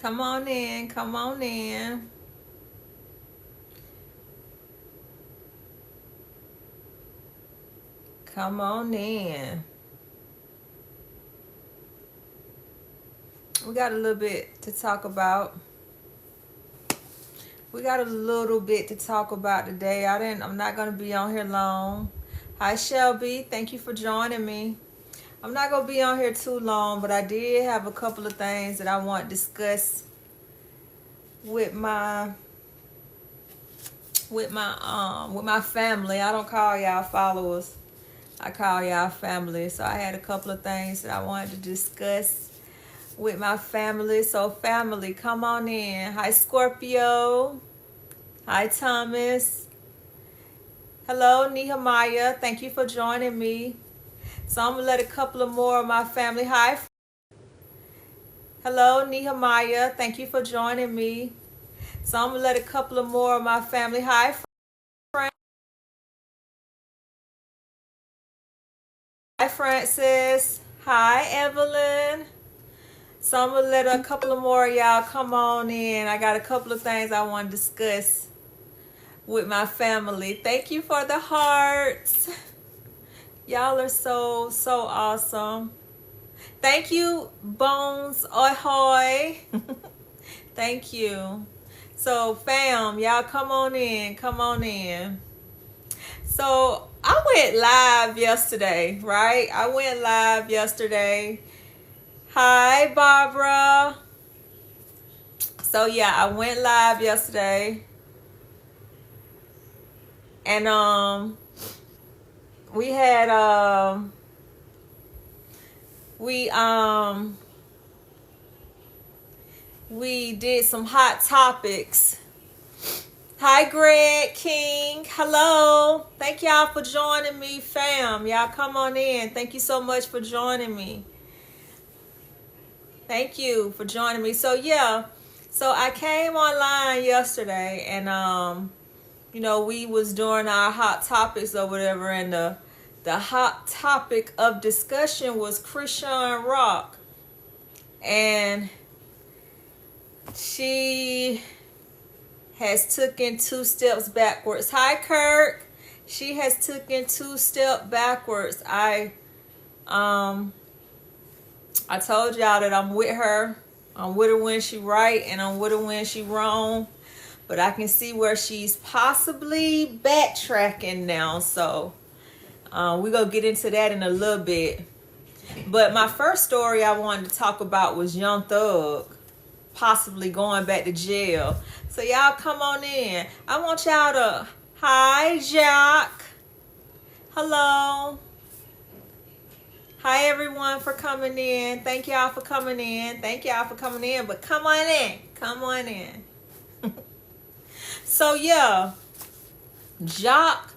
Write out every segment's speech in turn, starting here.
Come on in. Come on in. Come on in. We got a little bit to talk about. We got a little bit to talk about today. I'm not gonna be on here long. Hi Shelby, thank you for joining me. I'm not gonna be on here too long, but I did have a couple of things that I want to discuss with my with my family. I don't call y'all followers. I call y'all family. So I had a couple of things that I wanted to discuss with my family. So family, come on in. Hi Scorpio. Hi Thomas. Hello Nehemiah. Thank you for joining me. So I'm gonna let a couple of more of my family. Hi. Hello Nehemiah. Thank you for joining me. So I'm gonna let a couple of more of my family. Hi Frank. Hi Francis. Hi Evelyn. So I'm gonna let a couple of more of y'all come on in. I got a couple of things I want to discuss with my family. Thank you for the hearts. Y'all are so awesome. Thank you, Bones Ahoy. Thank you. So fam, y'all come on in. Come on in. So I went live yesterday, right? I went live yesterday. Hi, Barbara. So yeah, I went live yesterday. And we had we did some hot topics. Hi Greg King. Hello. Thank y'all for joining me, fam. Y'all come on in. Thank you so much for joining me. Thank you for joining me. So yeah, so I came online yesterday and we was doing our hot topics or whatever, and the hot topic of discussion was Chrisean Rock. And she has taken 2 steps backwards. Hi Kirk. She has taken 2 steps backwards. I told y'all that I'm with her. I'm with her when she right and I'm with her when she wrong. But I can see where she's possibly backtracking now. So we're going to get into that in a little bit. But my first story I wanted to talk about was Young Thug possibly going back to jail. So y'all come on in. I want y'all to... Hi, Jack. Hello. Hi, everyone, for coming in. Thank y'all for coming in. Thank y'all for coming in. But come on in. Come on in. So, yeah. Jock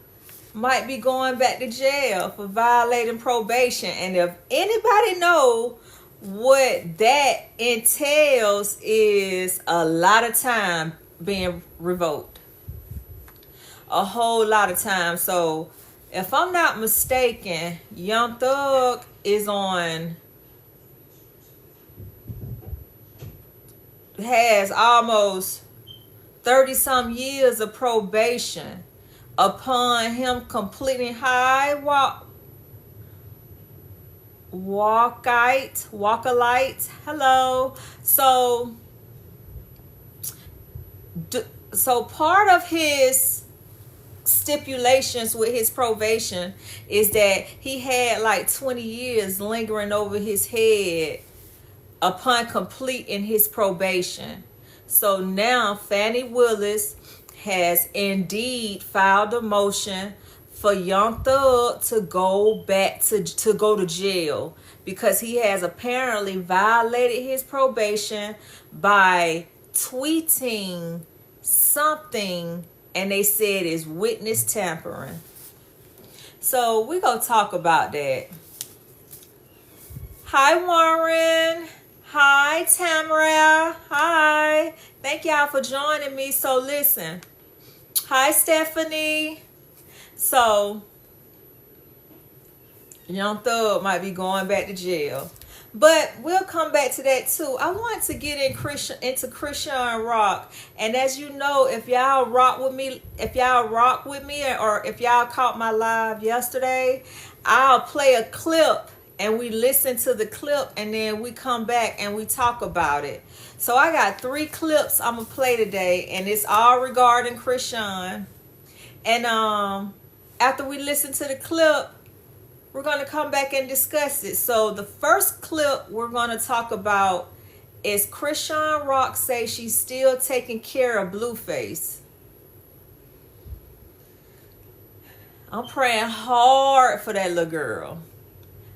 might be going back to jail for violating probation. And if anybody know what that entails, is a lot of time being revoked. A whole lot of time. So, if I'm not mistaken, Young Thug has almost 30-some years of probation upon him completing Walkite. Hello. So part of his stipulations with his probation is that he had like 20 years lingering over his head upon completing his probation. So now Fannie Willis has indeed filed a motion for Young Thug to go back to go to jail because he has apparently violated his probation by tweeting something, and they said is witness tampering. So we're going to talk about that. Hi, Warren. Hi, Tamara. Hi. Thank y'all for joining me. So listen. Hi, Stephanie. So, Young Thug might be going back to jail. But we'll come back to that too. I want to get into Chrisean Rock, and as you know, if y'all rock with me, or if y'all caught my live yesterday, I'll play a clip and we listen to the clip, and then we come back and we talk about it. So I got 3 clips I'm gonna play today, and it's all regarding Chrisean. And after we listen to the clip, we're going to come back and discuss it. So the first clip we're going to talk about is Chrisean Rock say she's still taking care of Blueface. I'm praying hard for that little girl.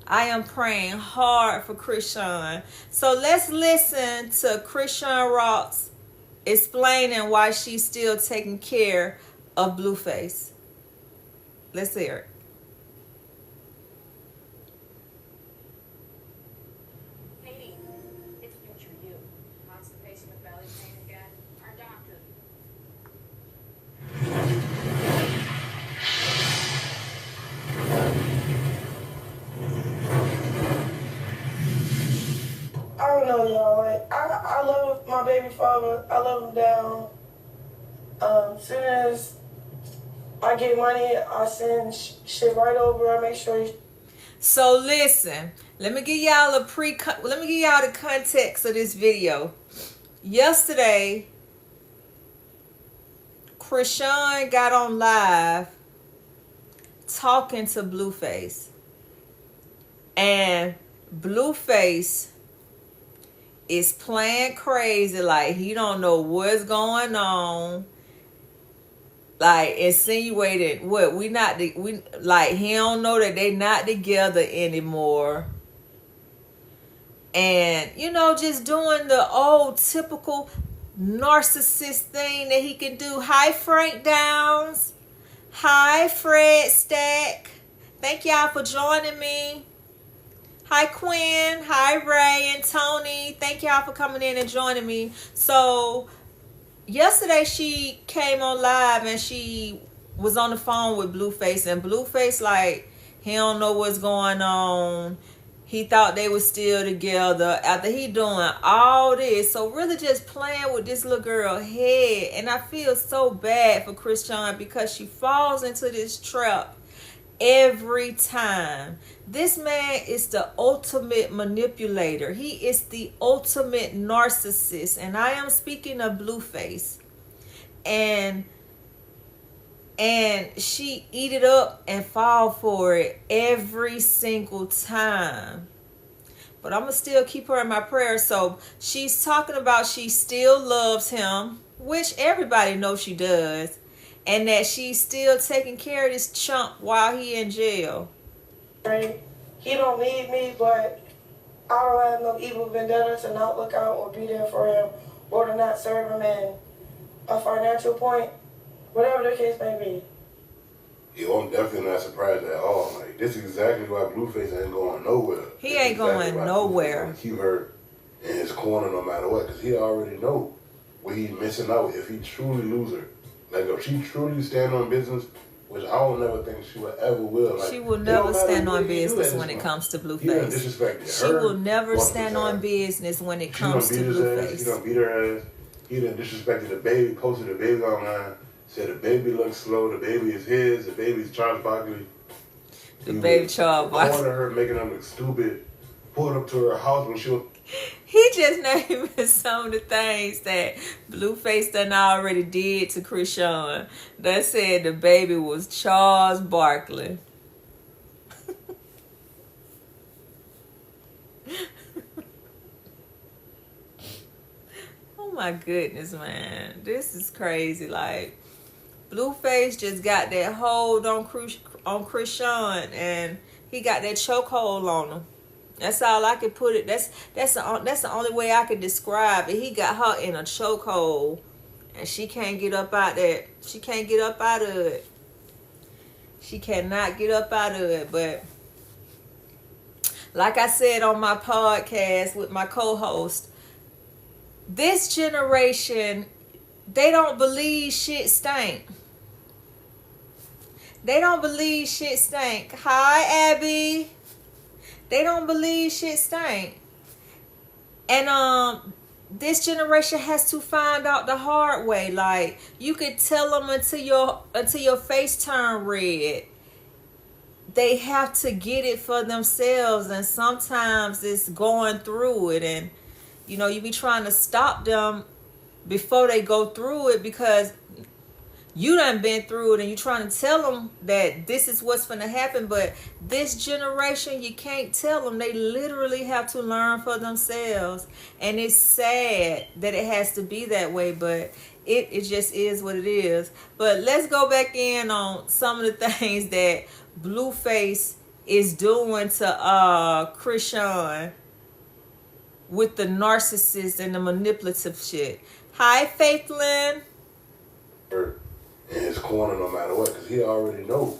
I am praying hard for Chrisean. So let's listen to Chrisean Rock's explaining why she's still taking care of Blueface. Let's hear it. I don't know, y'all. Like, I love my baby father. I love him down. Soon as I get money, I send shit right over. I make sure he... So listen, let me give y'all the context of this video. Yesterday, Chrisean got on live talking to Blueface, and Blueface is playing crazy like he don't know what's going on, like insinuating what we like he don't know that they not together anymore, and just doing the old typical narcissist thing that he can do. Hi Frank Downs, hi Fred Stack, thank y'all for joining me. Hi Quinn, hi Ray and Tony, thank y'all for coming in and joining me. So yesterday she came on live and she was on the phone with Blueface, and Blueface like he don't know what's going on. He thought they were still together after he doing all this. So really just playing with this little girl head. And I feel so bad for Chrisean because she falls into this trap every time. This man is the ultimate manipulator. He is the ultimate narcissist. And I am speaking of Blueface. And she eat it up and fall for it every single time. But I'm going to still keep her in my prayers. So she's talking about she still loves him, which everybody knows she does. And that she's still taking care of this chump while he in jail. Right? He don't need me, but I don't have no evil vendetta to not look out or be there for him or to not serve him in a financial point, whatever the case may be. Yo, I'm definitely not surprised at all. Like, this is exactly why Blueface ain't going nowhere. He ain't going nowhere. Keep her in his corner no matter what, because he already know what he's missing out if he truly lose her. Like, if she truly stand on business, which I don't never think she would ever will. Like, she will never stand on business when it comes to Blueface. She will never stand on business when it comes to Blueface. He done beat her ass. He done disrespected the baby, posted the baby online, said the baby looks slow, the baby is his, the baby's Charles Barkley. The baby Charles Barkley. Cornered her, making her look stupid, pulled up to her house when she was... He just named some of the things that Blueface done already did to Chrisean. That said the baby was Charles Barkley. Oh my goodness, man. This is crazy. Like, Blueface just got that hold on Chrisean, and he got that chokehold on him. That's all I can put it. That's the only way I can describe it. He got her in a chokehold, and she can't get up out that. She can't get up out of it. She cannot get up out of it. But like I said on my podcast with my co-host, this generation, they don't believe shit stink. They don't believe shit stink. Hi, Abby. They don't believe shit stink. And this generation has to find out the hard way. Like, you could tell them until your face turn red. They have to get it for themselves, and sometimes it's going through it, and you be trying to stop them before they go through it, because you done been through it, and you trying to tell them that this is what's going to happen. But this generation, you can't tell them. They literally have to learn for themselves, and it's sad that it has to be that way, but it just is what it is. But let's go back in on some of the things that Blueface is doing to Chrisean with the narcissist and the manipulative shit. Hi, Faithlin. In his corner no matter what, because he already know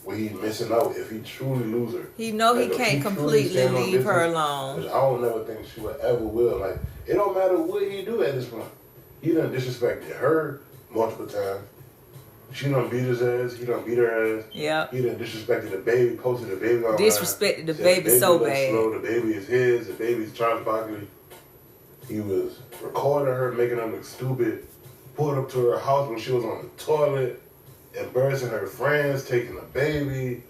what he's missing out if he truly lose her. He know he can't completely leave her alone. Which I don't never think she would ever will. Like, it don't matter what he do at this point. He done disrespected her multiple times. She done beat his ass. He done beat her ass. Yeah. He done disrespected the baby, posted the baby online. Disrespected the baby so bad. Slow, the baby is his. The baby's Charles Barkley. He was recording her, making her look stupid. Pulled up to her house when she was on the toilet, embarrassing her friends, taking the baby,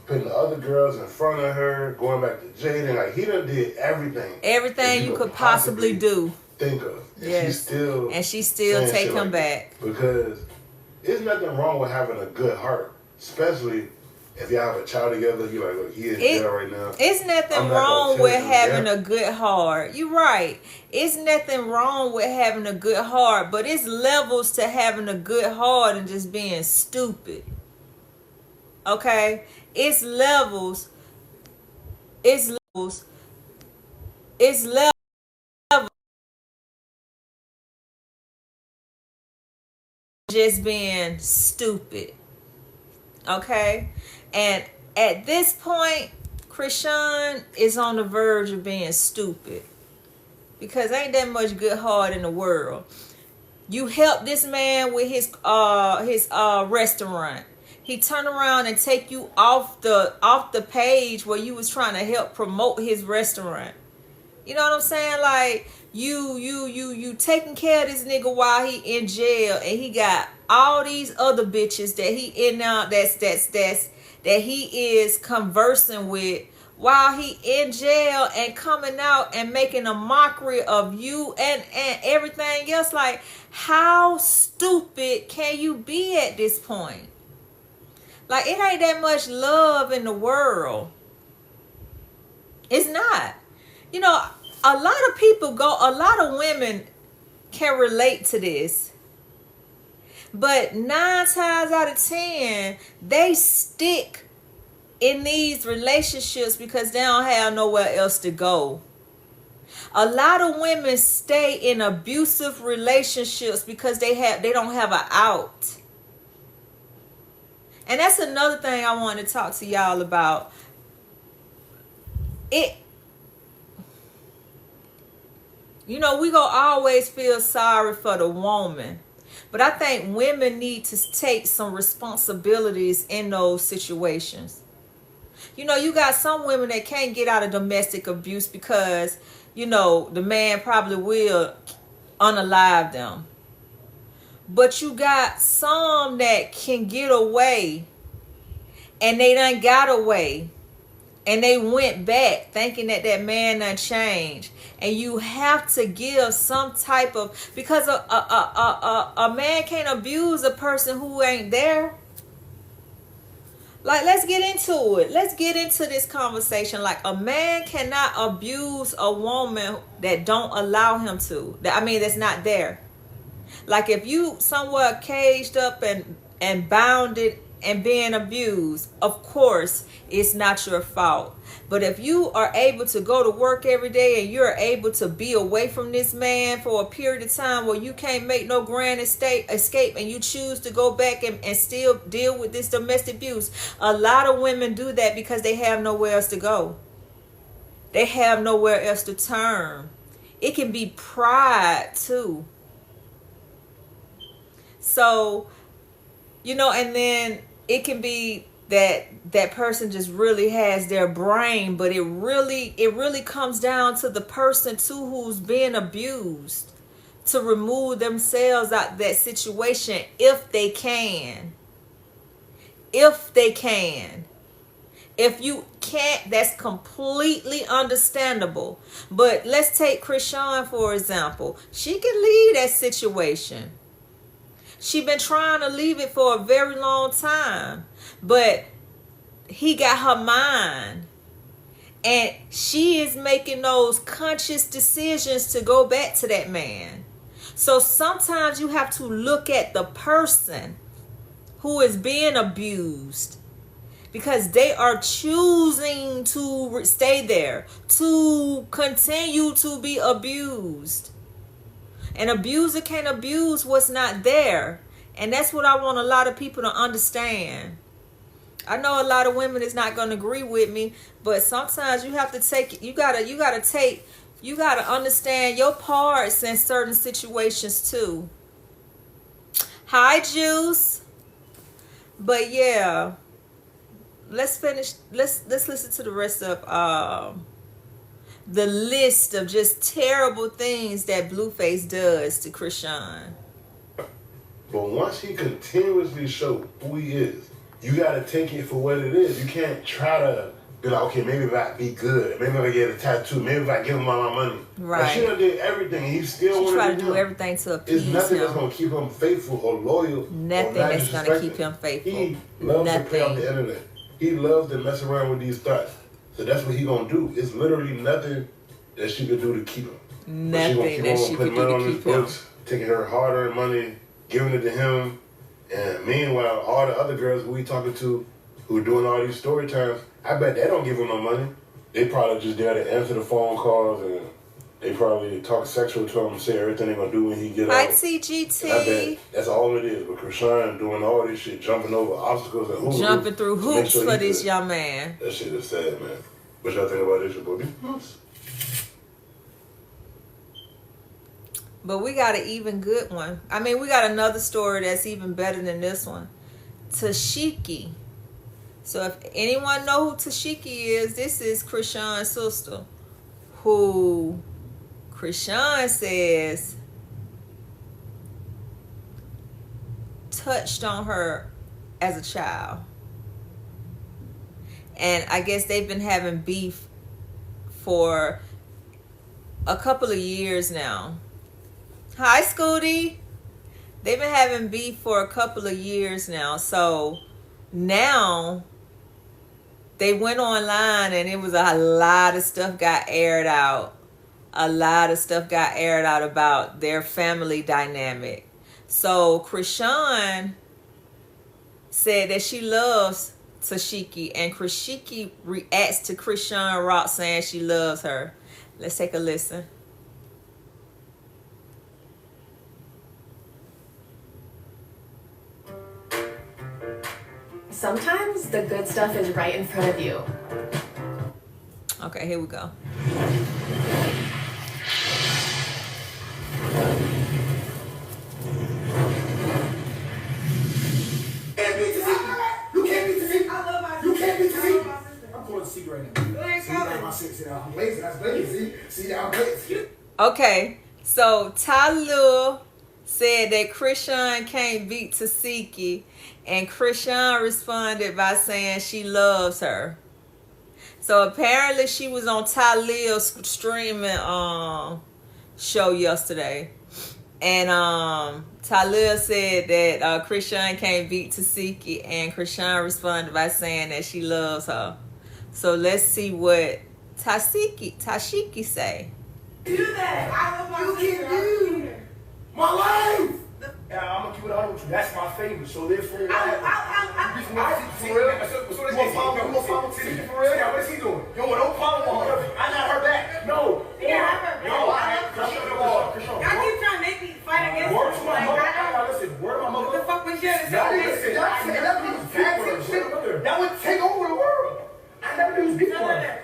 putting the other girls in front of her, going back to Jaden. Like, he done did everything. Everything you could possibly do. Think of. And yes. She still take him back. Because there's nothing wrong with having a good heart, especially if y'all have a child together. You're like, look, he in jail right now. It's nothing wrong with having a good heart. You're right. It's nothing wrong with having a good heart, but it's levels to having a good heart and just being stupid. Okay? It's levels. It's levels. It's levels. Just being stupid. Okay? And at this point, Chrisean is on the verge of being stupid. Because ain't that much good heart in the world. You help this man with his restaurant. He turn around and take you off the page where you was trying to help promote his restaurant. You know what I'm saying? Like, you taking care of this nigga while he in jail, and he got all these other bitches that he in now that he is conversing with while he in jail, and coming out and making a mockery of you and everything else. Like, how stupid can you be at this point? Like, it ain't that much love in the world. It's not. You know, a lot of women can relate to this. But 9 times out of 10, they stick in these relationships because they don't have nowhere else to go. A lot of women stay in abusive relationships because they don't have an out. And that's another thing I want to talk to y'all about. We gonna always feel sorry for the woman. But I think women need to take some responsibilities in those situations. You got some women that can't get out of domestic abuse because, the man probably will unalive them. But you got some that can get away, and they done got away, and they went back thinking that man done changed. And you have to give some type of, because a man can't abuse a person who ain't there. Like, let's get into it. Let's get into this conversation. Like, a man cannot abuse a woman that don't allow him to. That's not there. Like, if you somewhere caged up and bounded and being abused, of course, it's not your fault. But if you are able to go to work every day and you're able to be away from this man for a period of time where you can't make no grand escape, and you choose to go back and still deal with this domestic abuse, a lot of women do that because they have nowhere else to go. They have nowhere else to turn. It can be pride too. So, and then it can be that person just really has their brain, but it really comes down to the person too who's being abused to remove themselves out that situation if they can. If they can. If you can't, that's completely understandable. But let's take Chrisean for example. She can leave that situation. She been trying to leave it for a very long time. But he got her mind. And she is making those conscious decisions to go back to that man. So sometimes you have to look at the person who is being abused, because they are choosing to stay there, to continue to be abused. An abuser can't abuse what's not there. And that's what I want a lot of people to understand. I know a lot of women is not going to agree with me, but sometimes you have to take, you gotta understand your parts in certain situations too. Hi, Juice. But yeah, let's finish. Let's listen to the rest of the list of just terrible things that Blueface does to Chrisean. But once he continuously shows who he is, you gotta take it for what it is. You can't try to be like, okay, maybe if I be good, maybe if I get a tattoo, maybe if I give him all my money. Right. Like, she done did everything, and he still She try wanted to do everything to appease It's nothing him. that's gonna keep him faithful or loyal. Nothing that's gonna keep him faithful. He loves to play on the internet. He loves to mess around with these thoughts. So that's what he gonna do. It's literally nothing that she could do to keep him. Nothing that she could do to keep him. Taking her hard-earned money, giving it to him, and meanwhile, all the other girls who we talking to, who are doing all these story times, I bet they don't give him no money. They probably just there to answer the phone calls, and they probably talk sexual to him and say everything they're gonna do when he get out. Hi, TGT. And I bet that's all it is. But Chrisean doing all this shit, jumping over obstacles and hoops. Jumping through hoops for this young man. That shit is sad, man. What y'all think about this, your booby? But we got an even good one. I mean, we got another story that's even better than this one. Tashiki. So if anyone know who Tashiki is, this is Chrisean's sister, who Chrisean says touched on her as a child. And I guess they've been having beef for a couple of years now. Hi, Scooty. They've been having beef for a couple of years now. So now they went online and it was a lot of stuff got aired out. A lot of stuff got aired out about their family dynamic. So Chrisean said that she loves Tashiki, and Tashiki reacts to Chrisean Rock saying she loves her. Let's take a listen. Sometimes the good stuff is right in front of you. Okay, here we go. You can't beat the seat. You can't beat the seat. I'm going to see right now. See, that's my shit. See, I'm lazy. That's lazy. See, I'm lazy. Okay, so Talu said that Chrisean can't beat Tasiki, and Chrisean responded by saying she loves her. So apparently she was on Talil's streaming show yesterday, and Talil said that Chrisean can't beat Tasiki, and Chrisean responded by saying that she loves her. So let's see what Tashiki say. Do that. You can do My life! Yeah, I'm gonna keep it on with you. That's my favorite. So therefore, you want what is he doing? You don't want no problem with her. I got her back. No. Y'all keep trying to make me fight against Word to you. my Like, mother. Listen, word to my what mother. the fuck was you to No, say listen, this? that would take over the world. I never knew it was before.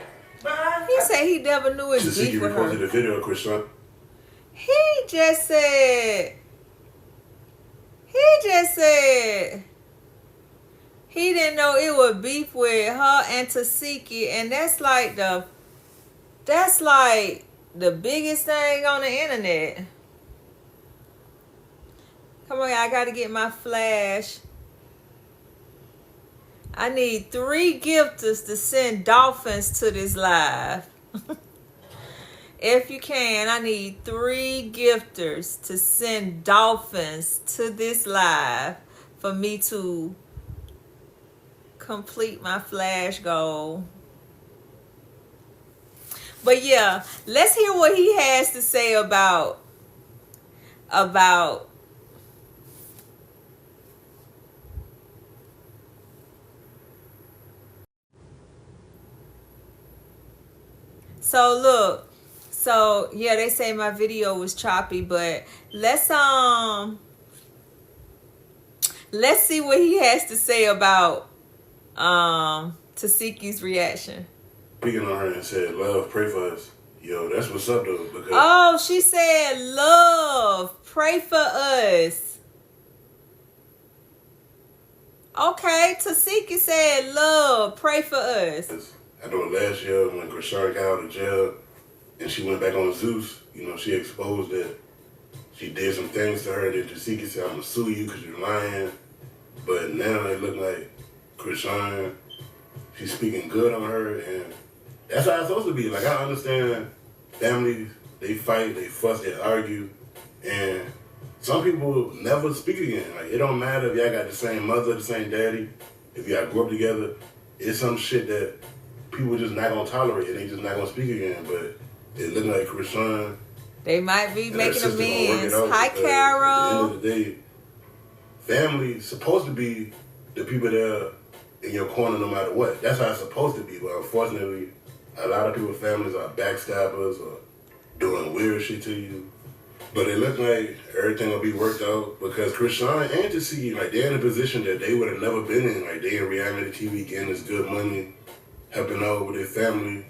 He said he never knew his Tashiki beef with recorded her. a video of Chrisean. He just said He didn't know it would beef with her and Tasiki, and that's like the biggest thing on the internet. Come on, y'all, I gotta get my flash. I need 3 gifters to send dolphins to this live. If you can, I need 3 gifters to send dolphins to this live for me to complete my flash goal. But yeah, let's hear what he has to say about so look. So yeah, they say my video was choppy, but let's see what he has to say about Tasiki's reaction. Speaking on her and said, "Love, pray for us." Yo, that's what's up though. Because Oh, she said, "Love, pray for us." Okay, Tasiki said, "Love, pray for us." I know last year when Chrisean got out of jail and she went back on Zeus, you know, she exposed that she did some things to her that Tasiki said, "I'm gonna sue you because you're lying." But now it look like Chrisean, she's speaking good on her, and that's how it's supposed to be. Like, I understand families, they fight, they fuss, they argue, and some people never speak again. Like, it don't matter if y'all got the same mother, the same daddy, if y'all grew up together, it's some shit that people just not gonna tolerate and they just not gonna speak again. But it look like Chrisean, They might be making amends. Hi, at the Carol. end of the day, family supposed to be the people that in your corner no matter what. That's how it's supposed to be. But unfortunately, a lot of people's families are backstabbers or doing weird shit to you. But it looked like everything will be worked out because Chrisean and Tasiki, like, they're in a position that they would have never been in. Like, they in reality TV getting this good money, helping out with their family,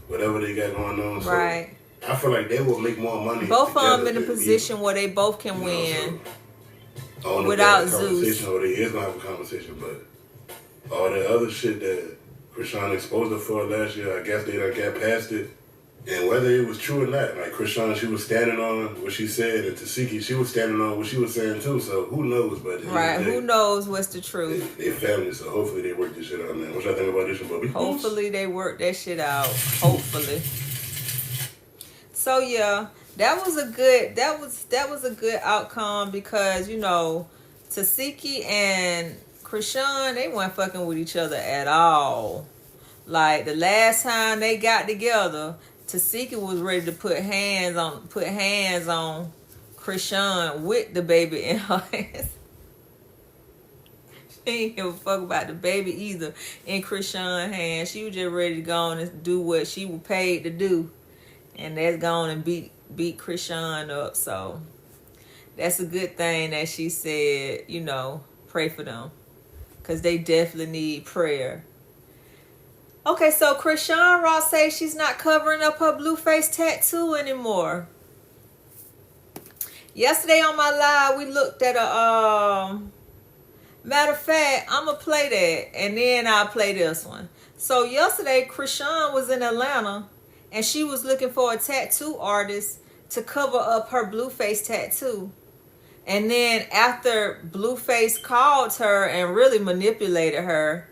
whatever they got going on. So Right. I feel like they will make more money. Both of them in a than position me. where they both can You know, win. so, I don't know without if they have a Zeus. conversation or they is gonna have a conversation, but all that other shit that Chrisean exposed her for last year, I guess they done got past it. And whether it was true or not, like Chrisean, she was standing on what she said, and Tasiki, she was standing on what she was saying too. So who knows? But Right. Who knows what's the truth? They family, so hopefully they work this shit out, man. What y'all think about this one, Bobby? Hopefully they work that shit out. Hopefully. So yeah, that was a good outcome because, you know, Tasiki and Chrisean, they weren't fucking with each other at all. Like the last time they got together, Tasiki was ready to put hands on Chrisean with the baby in her hands. She ain't give a fuck about the baby either in Chrisean's hands. She was just ready to go on and do what she was paid to do. And that's gone and beat Chrisean up. So that's a good thing that she said, you know, pray for them. Because they definitely need prayer. Okay, so Chrisean Rock says she's not covering up her blue face tattoo anymore. Yesterday on my live, we looked at a matter of fact, I'm gonna play that and then I'll play this one. So yesterday, Chrisean was in Atlanta and she was looking for a tattoo artist to cover up her blue face tattoo. And then after Blueface called her and really manipulated her,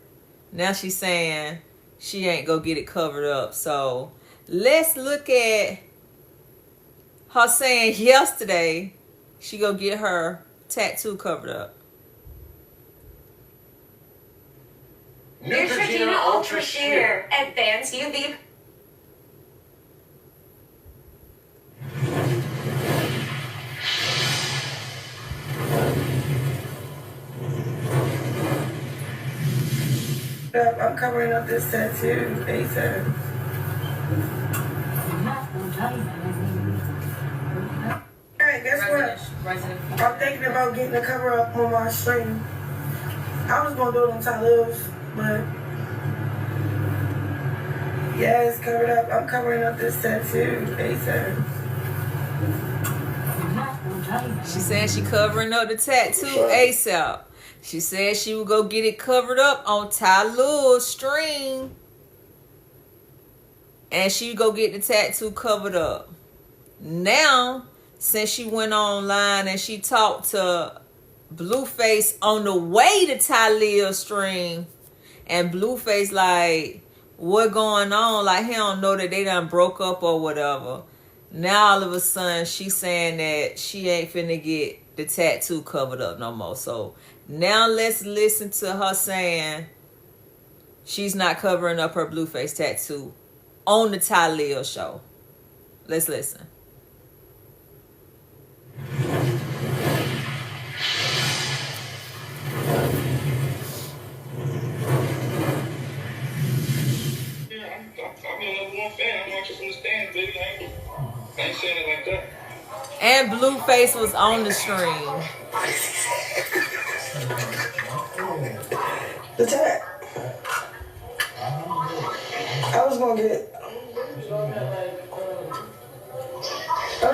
now she's saying she ain't gonna get it covered up. So let's look at her saying yesterday she gonna get her tattoo covered up. Neutrogena Ultra Sheer Advanced UV. I'm covering up this tattoo, ASAP. Alright, guess what? I'm thinking about getting a cover up on my stream. I was gonna do it on Talib's, but yeah, it's covered up. I'm covering up this tattoo, ASAP. She saying she covering up the tattoo ASAP. She said she would go get it covered up on Tylur's stream. And she'd go get the tattoo covered up. Now, since she went online and she talked to Blueface on the way to Tylur's stream, and Blueface like, what going on? Like, he don't know that they done broke up or whatever. Now, all of a sudden, she's saying that she ain't finna get the tattoo covered up no more. So, now let's listen to her saying she's not covering up her Blueface tattoo on the Tylur show. Let's listen. And Blueface was on the stream. The tat. I was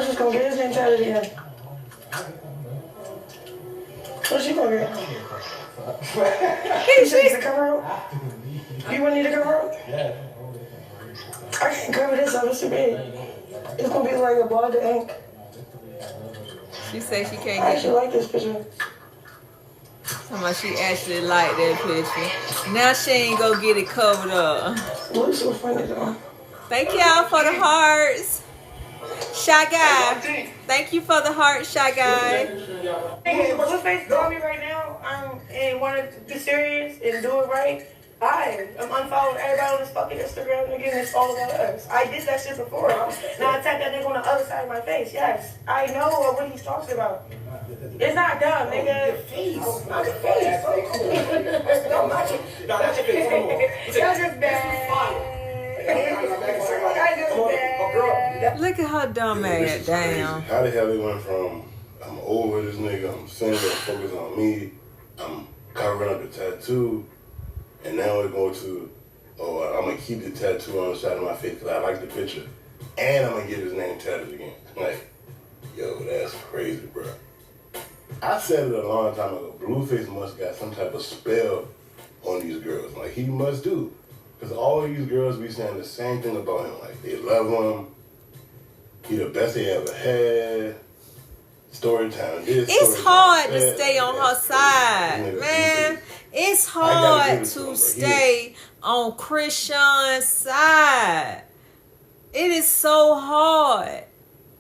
just gonna get his name tatted again. What's she gonna get? She needs to cover up. You want me to cover up? I can't cover this up, it's too big. It's gonna be like a ball of ink. She said she can't I get actually like this picture. Somebody she actually liked that picture. Now she ain't gonna get it covered up. It looks so funny though. Thank y'all for the hearts. Shy Guy. Thank you for the heart, Shy Guy. Hey, Blueface call me right now. And want to be serious and do it right. I'm unfollowing everybody on this fucking Instagram. Again, it's all about us. I did that shit before. Now I attack that nigga on the other side of my face. Yes, I know what he's talking about. It's not dumb, nigga. Your face. Not your face. No, not your face. That's just bad. Look at her dumb ass. Damn. How the hell they went from I'm over this nigga, I'm single, focus on me, I'm covering up the tattoo, and now we're going to, I'm gonna keep the tattoo on the side of my face because I like the picture, and I'm gonna get his name tatted again. Like, yo, that's crazy, bro. I said it a long time ago. Blueface must got some type of spell on these girls. Like, he must do. Because all of these girls be saying the same thing about him. Like, they love him. He the best they ever had. Story time. It's hard to stay on her side, man. It's hard to stay on Chrisean's side. It is so hard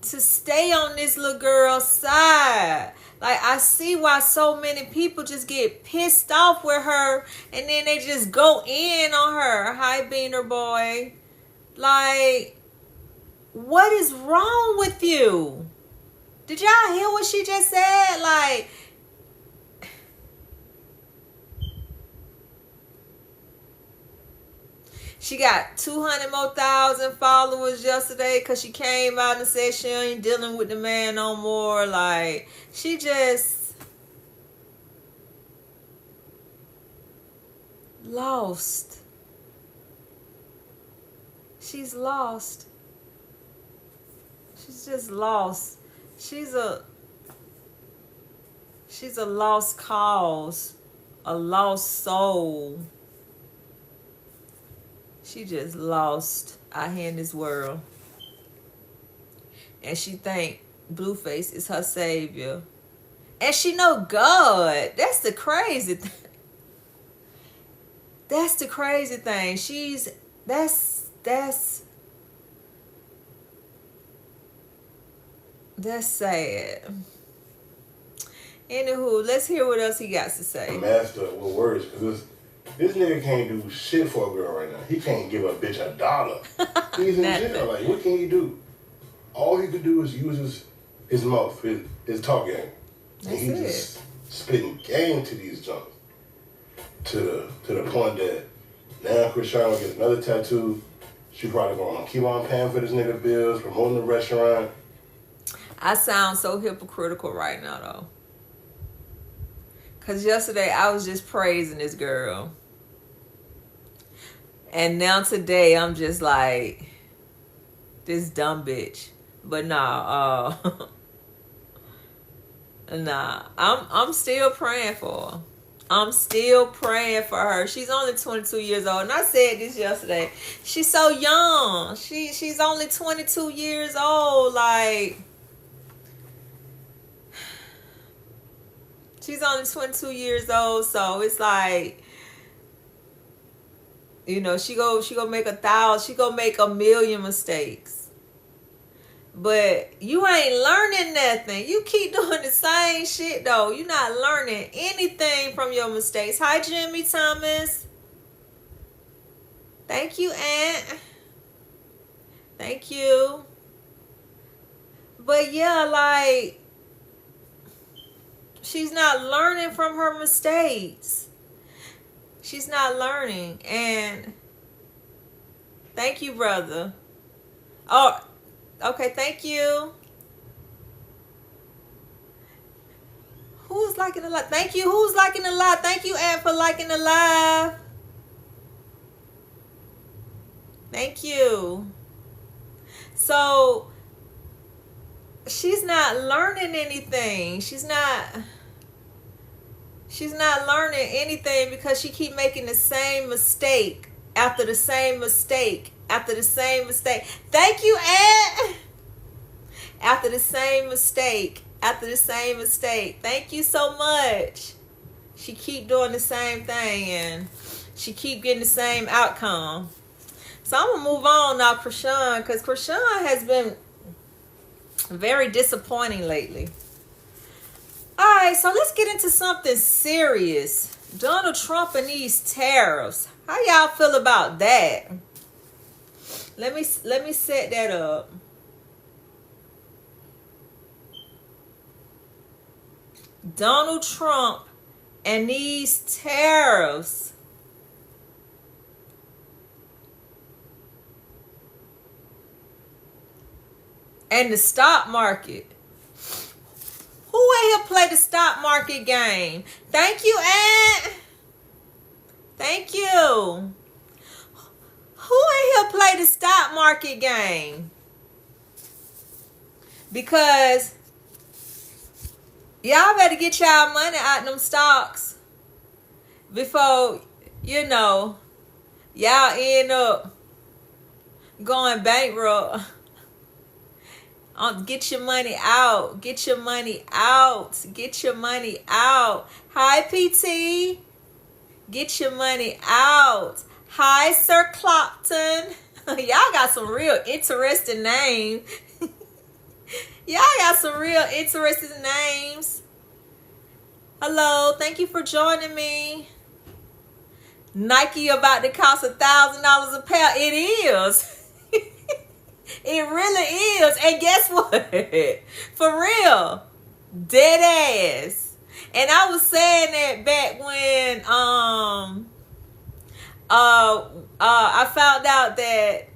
to stay on this little girl's side. Like, I see why so many people just get pissed off with her and then they just go in on her. Hi, Beaner boy. Like, what is wrong with you? Did y'all hear what she just said? Like, she got 200,000 more followers yesterday because she came out and said she ain't dealing with the man no more. Like, she just lost. She's lost. She's just lost. She's a lost cause, a lost soul. She just lost out here in this world. And she think Blueface is her savior. And she know God. That's the crazy thing. That's the crazy thing. That's sad. Anywho, let's hear what else he got to say. Master with words, because this nigga can't do shit for a girl right now. He can't give a bitch $1. He's in jail. Like, what can he do? All he could do is use his mouth, his talk game. And he just spitting game to these junks. To the point that now Chrisean will get another tattoo. She probably gonna keep on paying for this nigga bills, promoting the restaurant. I sound so hypocritical right now, though. Because yesterday I was just praising this girl. And now today I'm just like, this dumb bitch. But nah, I'm still praying for her. I'm still praying for her. She's only 22 years old. And I said this yesterday. She's so young. She's only 22 years old. Like, she's only 22 years old. So it's like, you know, she go make 1,000. She go make 1,000,000 mistakes. But you ain't learning nothing. You keep doing the same shit though. You're not learning anything from your mistakes. Hi, Jimmy Thomas. Thank you, Aunt. Thank you. But yeah, like, she's not learning from her mistakes. She's not learning. And thank you, brother. Oh, okay, thank you. Who's liking the live? Thank you. Who's liking the live? Thank you, Aunt, for liking the live. Thank you. So, she's not learning anything. She's not learning anything because she keep making the same mistake after the same mistake after the same mistake. Thank you, Aunt. After the same mistake after the same mistake. Thank you so much. She keep doing the same thing and she keep getting the same outcome. So I'm gonna move on now, Chrisean, because Chrisean has been very disappointing lately. All right, so let's get into something serious. Donald Trump and these tariffs. How y'all feel about that? Let me set that up. Donald Trump and these tariffs. And the stock market. Who in here play the stock market game? Thank you, Aunt. Thank you. Who in here play the stock market game? Because y'all better get y'all money out them stocks before, you know, y'all end up going bankrupt. Get your money out. Get your money out. Get your money out. Hi, PT. Get your money out. Hi, Sir Clopton. Y'all got some real interesting names. Y'all got some real interesting names. Hello. Thank you for joining me. Nike about to cost $1,000 a pair. It is. It really is. And guess what? For real. Dead ass. And I was saying that back when I found out that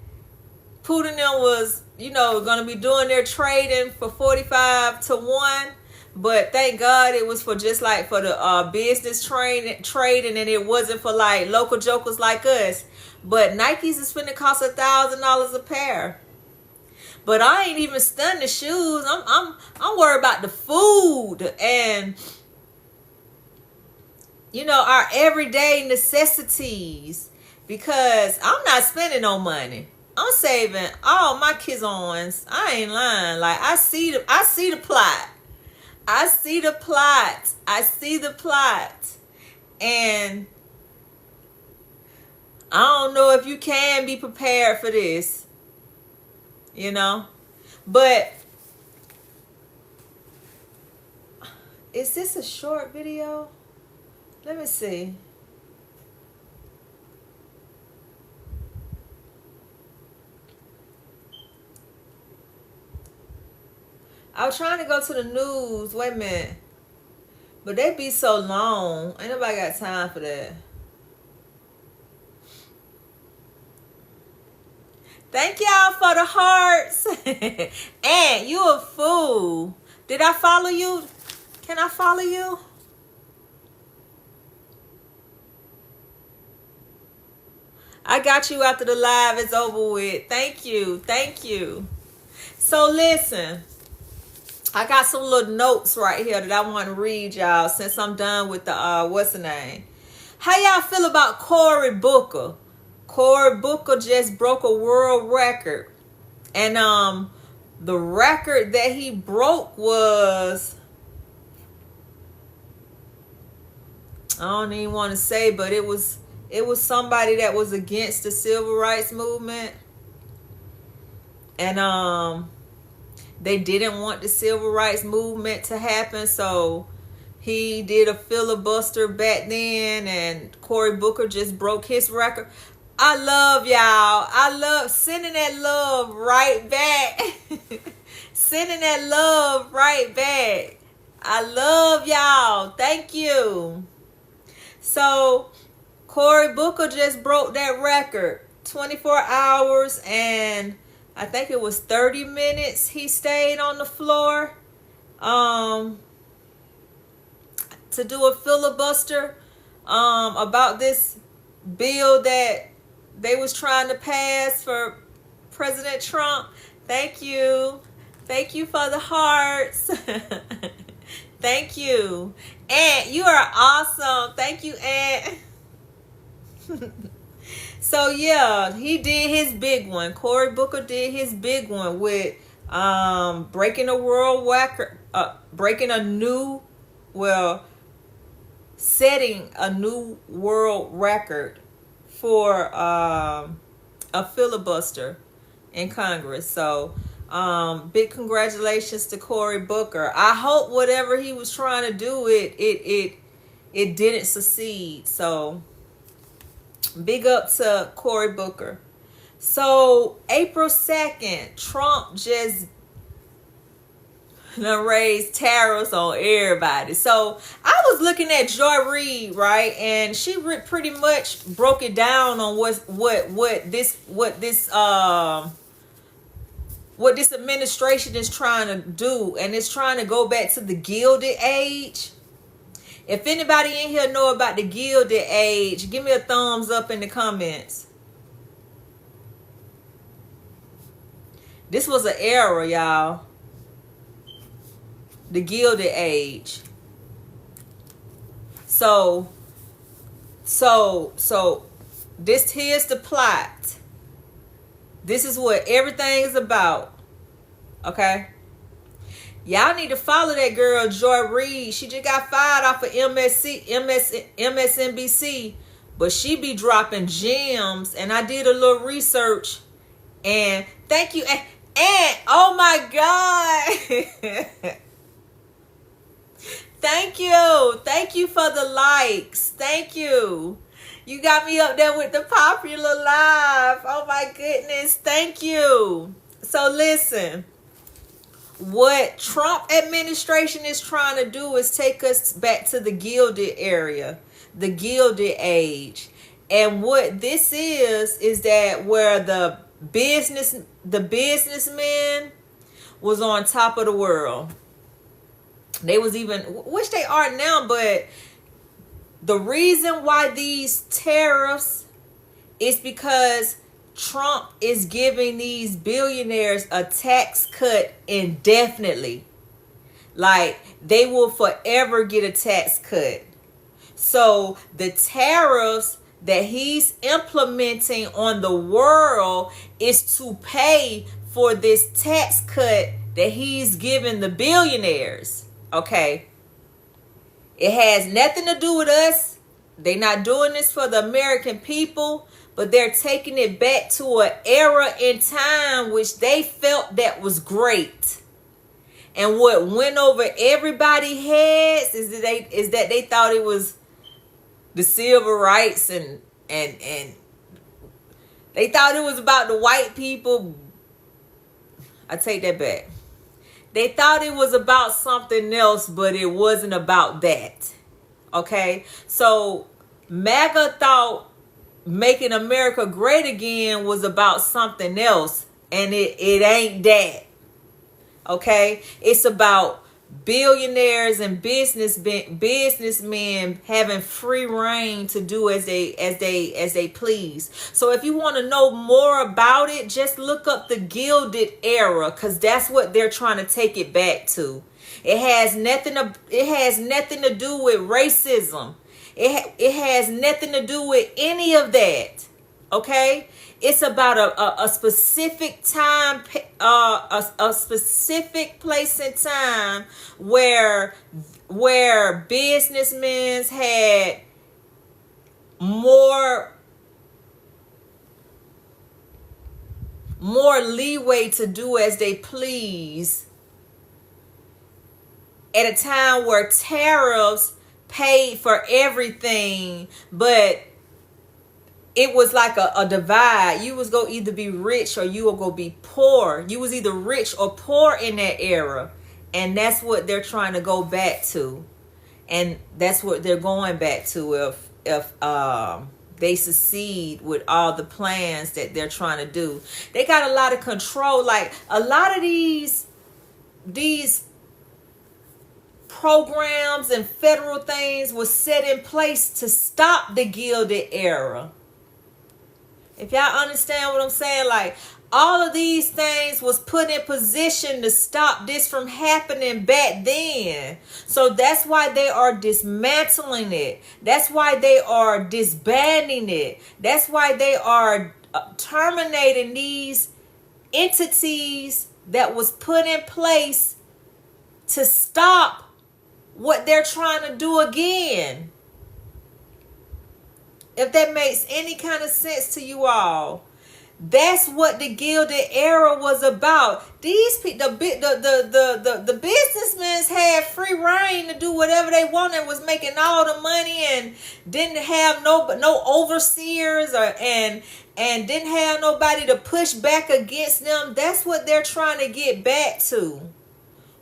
Putin was, you know, going to be doing their trading for 45 to 1. But thank God it was for just like for the business trading, and it wasn't for like local jokers like us. But Nikes is finna cost $1,000 a pair. But I ain't even stunned the shoes. I'm worried about the food and, you know, our everyday necessities, because I'm not spending no money. I'm saving all my kids' ons. I ain't lying. Like I see the plot. I see the plot. I see the plot. And I don't know if you can be prepared for this. You know? But is this a short video? Let me see. I was trying to go to the news. Wait a minute. But they be so long. Ain't nobody got time for that. Thank y'all for the hearts. And you a fool. Did I follow you? Can I follow you? I got you after the live is over with. Thank you. Thank you. So listen. I got some little notes right here that I want to read y'all since I'm done with the what's the name. How y'all feel about Cory Booker? Cory Booker just broke a world record. And the record that he broke was, I don't even want to say, but it was somebody that was against the civil rights movement. And they didn't want the civil rights movement to happen, so he did a filibuster back then, and Cory Booker just broke his record. I love y'all. I love sending that love right back. Sending that love right back. I love y'all. Thank you. So, Cory Booker just broke that record. 24 hours and I think it was 30 minutes he stayed on the floor to do a filibuster about this bill that they was trying to pass for President Trump. Thank you. Thank you for the hearts. Thank you. Aunt, you are awesome. Thank you, Aunt. So yeah, he did his big one. Cory Booker did his big one with breaking a world record, setting a new world record for a filibuster in Congress. So big congratulations to Cory Booker. I hope whatever he was trying to do, it didn't succeed. So big up to Cory Booker. So April 2nd, Trump just raised tariffs on everybody. So I was looking at Joy Reid, right, and she pretty much broke it down on what this administration is trying to do, and it's trying to go back to the Gilded Age. If anybody in here know about the Gilded Age, give me a thumbs up in the comments. This was an era, y'all. The Gilded Age. So this here's the plot. This is what everything is about. Okay? Y'all need to follow that girl, Joy Reid. She just got fired off of MSNBC. But she be dropping gems. And I did a little research. And thank you. And oh my God. Thank you. Thank you for the likes. Thank you. You got me up there with the popular live. Oh my goodness. Thank you. So listen. What Trump administration is trying to do is take us back to the Gilded area, the Gilded Age. And what this is that where the businessmen was on top of the world. They was even, which they are now, but the reason why these tariffs is because Trump is giving these billionaires a tax cut indefinitely. Like, they will forever get a tax cut. So the tariffs that he's implementing on the world is to pay for this tax cut that he's giving the billionaires. Okay? It has nothing to do with us. They're not doing this for the American people. But they're taking it back to an era in time which they felt that was great. And what went over everybody's heads is that they thought it was the civil rights and they thought it was about the white people. I take that back. They thought it was about something else, but it wasn't about that. Okay? So MAGA thought making America great again was about something else, and it ain't that. Okay? It's about billionaires and businessmen having free reign to do as they please. So if you want to know more about it, just look up the Gilded Era, because that's what they're trying to take it back to. It has nothing to do with racism. It has nothing to do with any of that. Okay? It's about a specific time, a specific place and time where businessmen had more leeway to do as they please, at a time where tariffs paid for everything, but it was like a divide. You was gonna either be rich or you were gonna be poor. You was either rich or poor in that era. And that's what they're trying to go back to. And that's what they're going back to if they succeed with all the plans that they're trying to do. They got a lot of control. Like a lot of these programs and federal things was set in place to stop the Gilded Era. If y'all understand what I'm saying, like all of these things was put in position to stop this from happening back then. So that's why they are dismantling it. That's why they are disbanding it. That's why they are terminating these entities that was put in place to stop what they're trying to do again. If that makes any kind of sense to you all, that's what the Gilded Era was about. These people, the businessmen had free reign to do whatever they wanted, was making all the money and didn't have no overseers and didn't have nobody to push back against them. That's what they're trying to get back to.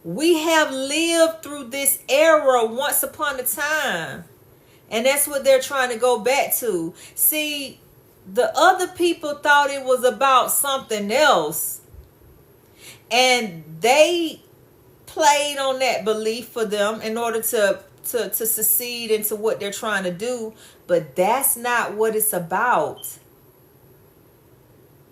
We have lived through this era once upon a time. And that's what they're trying to go back to. See, the other people thought it was about something else. And they played on that belief for them in order to succeed into what they're trying to do. But that's not what it's about.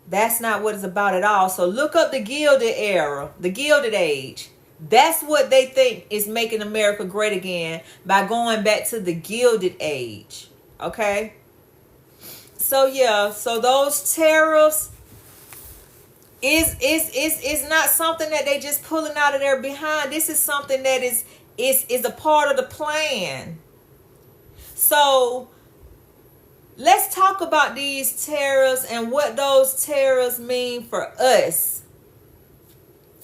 That's not what it's about at all. So look up the Gilded Era, the Gilded Age. That's what they think is making America great again, by going back to the Gilded Age. Okay? So yeah, so those tariffs is not something that they just pulling out of their behind. This is something that is a part of the plan. So let's talk about these tariffs and what those tariffs mean for us.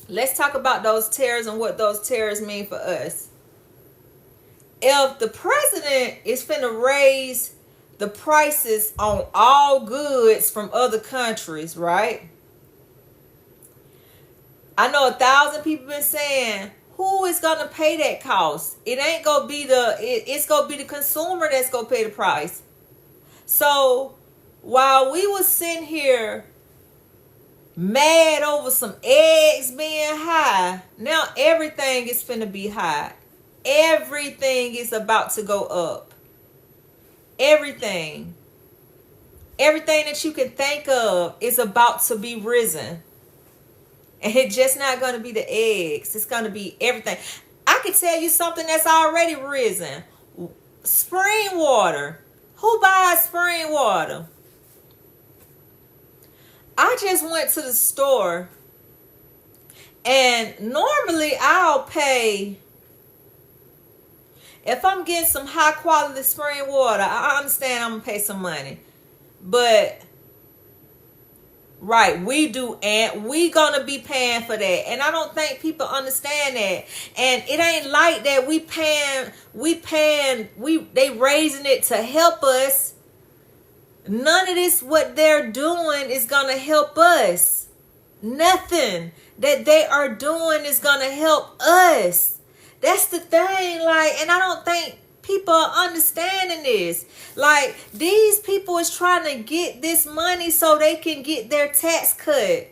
Let's talk about those tariffs and what those tariffs mean for us. If the president is finna raise the prices on all goods from other countries, right? I know 1,000 people been saying, who is gonna pay that cost? It ain't gonna be it's gonna be the consumer that's gonna pay the price. So while we was sitting here mad over some eggs being high, now everything is finna be high. Everything is about to go up. Everything that you can think of is about to be risen. And it's just not going to be the eggs. It's going to be everything. I can tell you something that's already risen. Spring water. Who buys spring water? I just went to the store, and normally I'll pay, if I'm getting some high quality spring water, I understand I'm going to pay some money. But, right, we do, and we going to be paying for that. And I don't think people understand that. And it ain't like that they raising it to help us. None of this, what they're doing, is going to help us. Nothing that they are doing is going to help us. That's the thing. Like, and I don't think people are understanding this. Like, these people is trying to get this money so they can get their tax cut.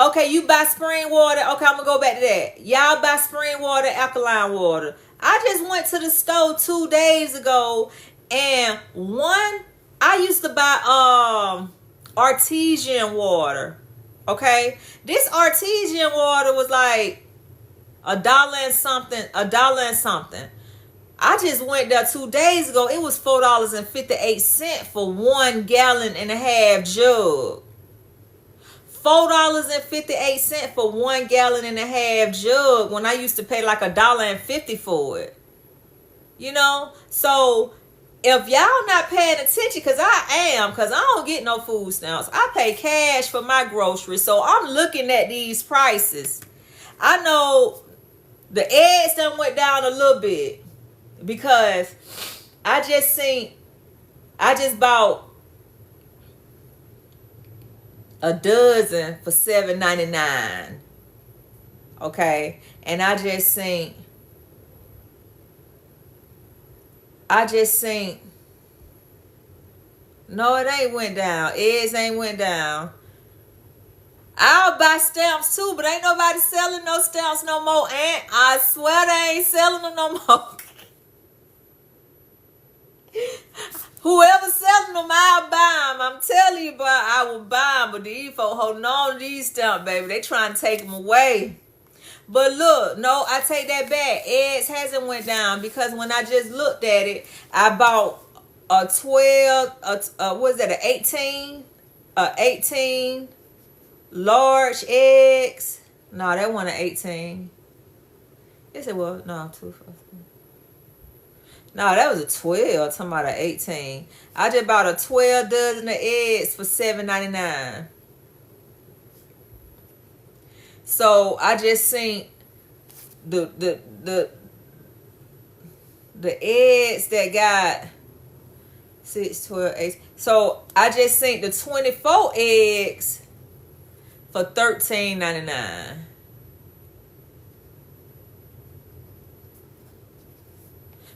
Okay, you buy spring water. Okay, I'm gonna go back to that. Y'all buy spring water, alkaline water. I just went to the store 2 days ago, and I used to buy artesian water. Okay, this artesian water was like $1 and something, $1 and something. I just went there 2 days ago. It was $4.58 for 1.5 gallon jug. $4.58 for 1.5 gallon jug when I used to pay like $1.50 for it. You know? So if y'all not paying attention, because I don't get no food stamps. I pay cash for my groceries. So I'm looking at these prices. I know the eggs done went down a little bit because I just bought a dozen for $7.99. Okay, and I just seen no, it ain't went down. Eggs ain't went down. I'll buy stamps too, but ain't nobody selling no stamps no more. And I swear they ain't selling them no more. Whoever's selling them, I'll buy them. I'm telling you, but I will buy them. But these folks holding on to these stamps, baby. They trying to take them away. But look, no, I take that back. Eggs hasn't went down because when I just looked at it, I bought a 18 large eggs. No, that wasn't an 18. Yes, it was. No, 2. No, that was a 12. Talking about an 18. I just bought a 12 dozen of eggs for $7.99. So I just seen the eggs that got 6, 12, 8. So I just seen the 24 eggs for $13.99.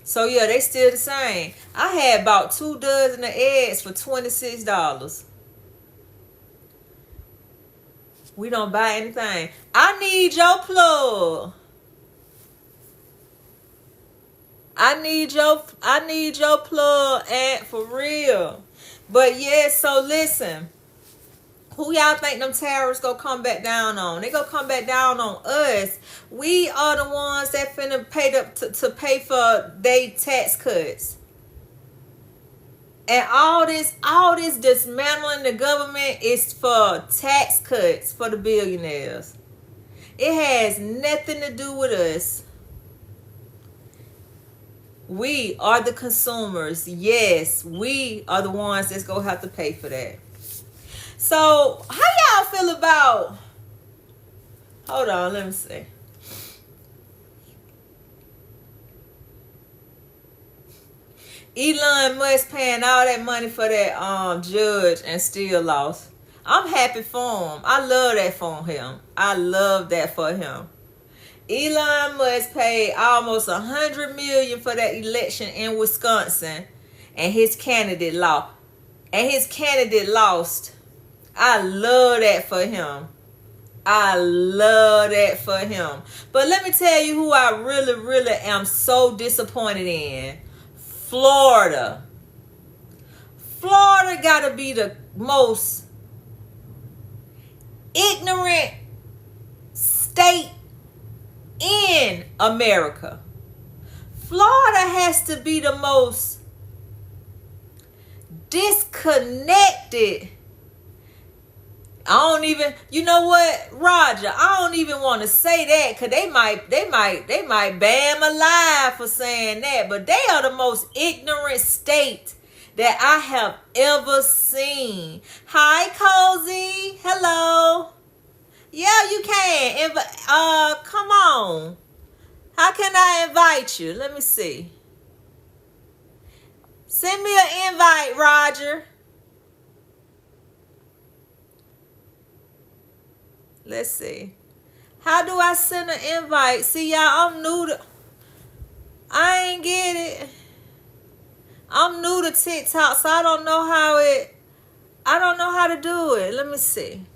So yeah, they still the same. I had about 2 dozen of eggs for $26. We don't buy anything. I need your plug. I need your plug, and for real. But yeah, so listen. Who y'all think them tariffs gonna come back down on? They gonna come back down on us. We are the ones that finna pay to pay for they tax cuts. And all this dismantling the government is for tax cuts for the billionaires. It has nothing to do with us. We are the consumers. Yes, we are the ones that's gonna have to pay for that. So, how y'all feel about... Hold on, let me see. Elon Musk paying all that money for that judge and still lost. I'm happy for him. I love that for him. I love that for him. Elon Musk paid almost $100 million for that election in Wisconsin, and his candidate lost. I love that for him. I love that for him. But let me tell you who I really, really am so disappointed in. Florida. Florida gotta be the most ignorant state in America. Florida has to be the most disconnected. You know what, Roger? I don't even want to say that because they might ban my live for saying that. But they are the most ignorant state that I have ever seen. Hi, Cozy. Hello. Yeah, you can. Come on. How can I invite you? Let me see. Send me an invite, Roger. Let's see. How do I send an invite? See, y'all, I'm new to... I ain't get it. I'm new to TikTok, so I don't know how to do it. Let me see.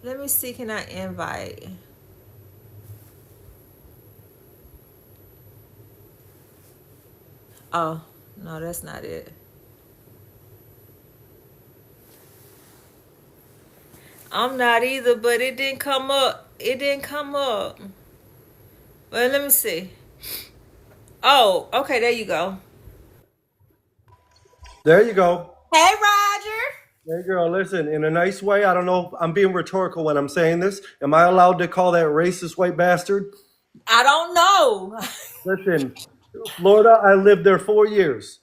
Let me see. Can I invite? Oh, no, that's not it. I'm not either, but it didn't come up. It didn't come up. Well, let me see. Oh, okay, there you go. There you go. Hey, Roger. There you go. Listen, in a nice way, I don't know if I'm being rhetorical when I'm saying this. Am I allowed to call that racist white bastard? I don't know. Listen, Florida, I lived there 4 years.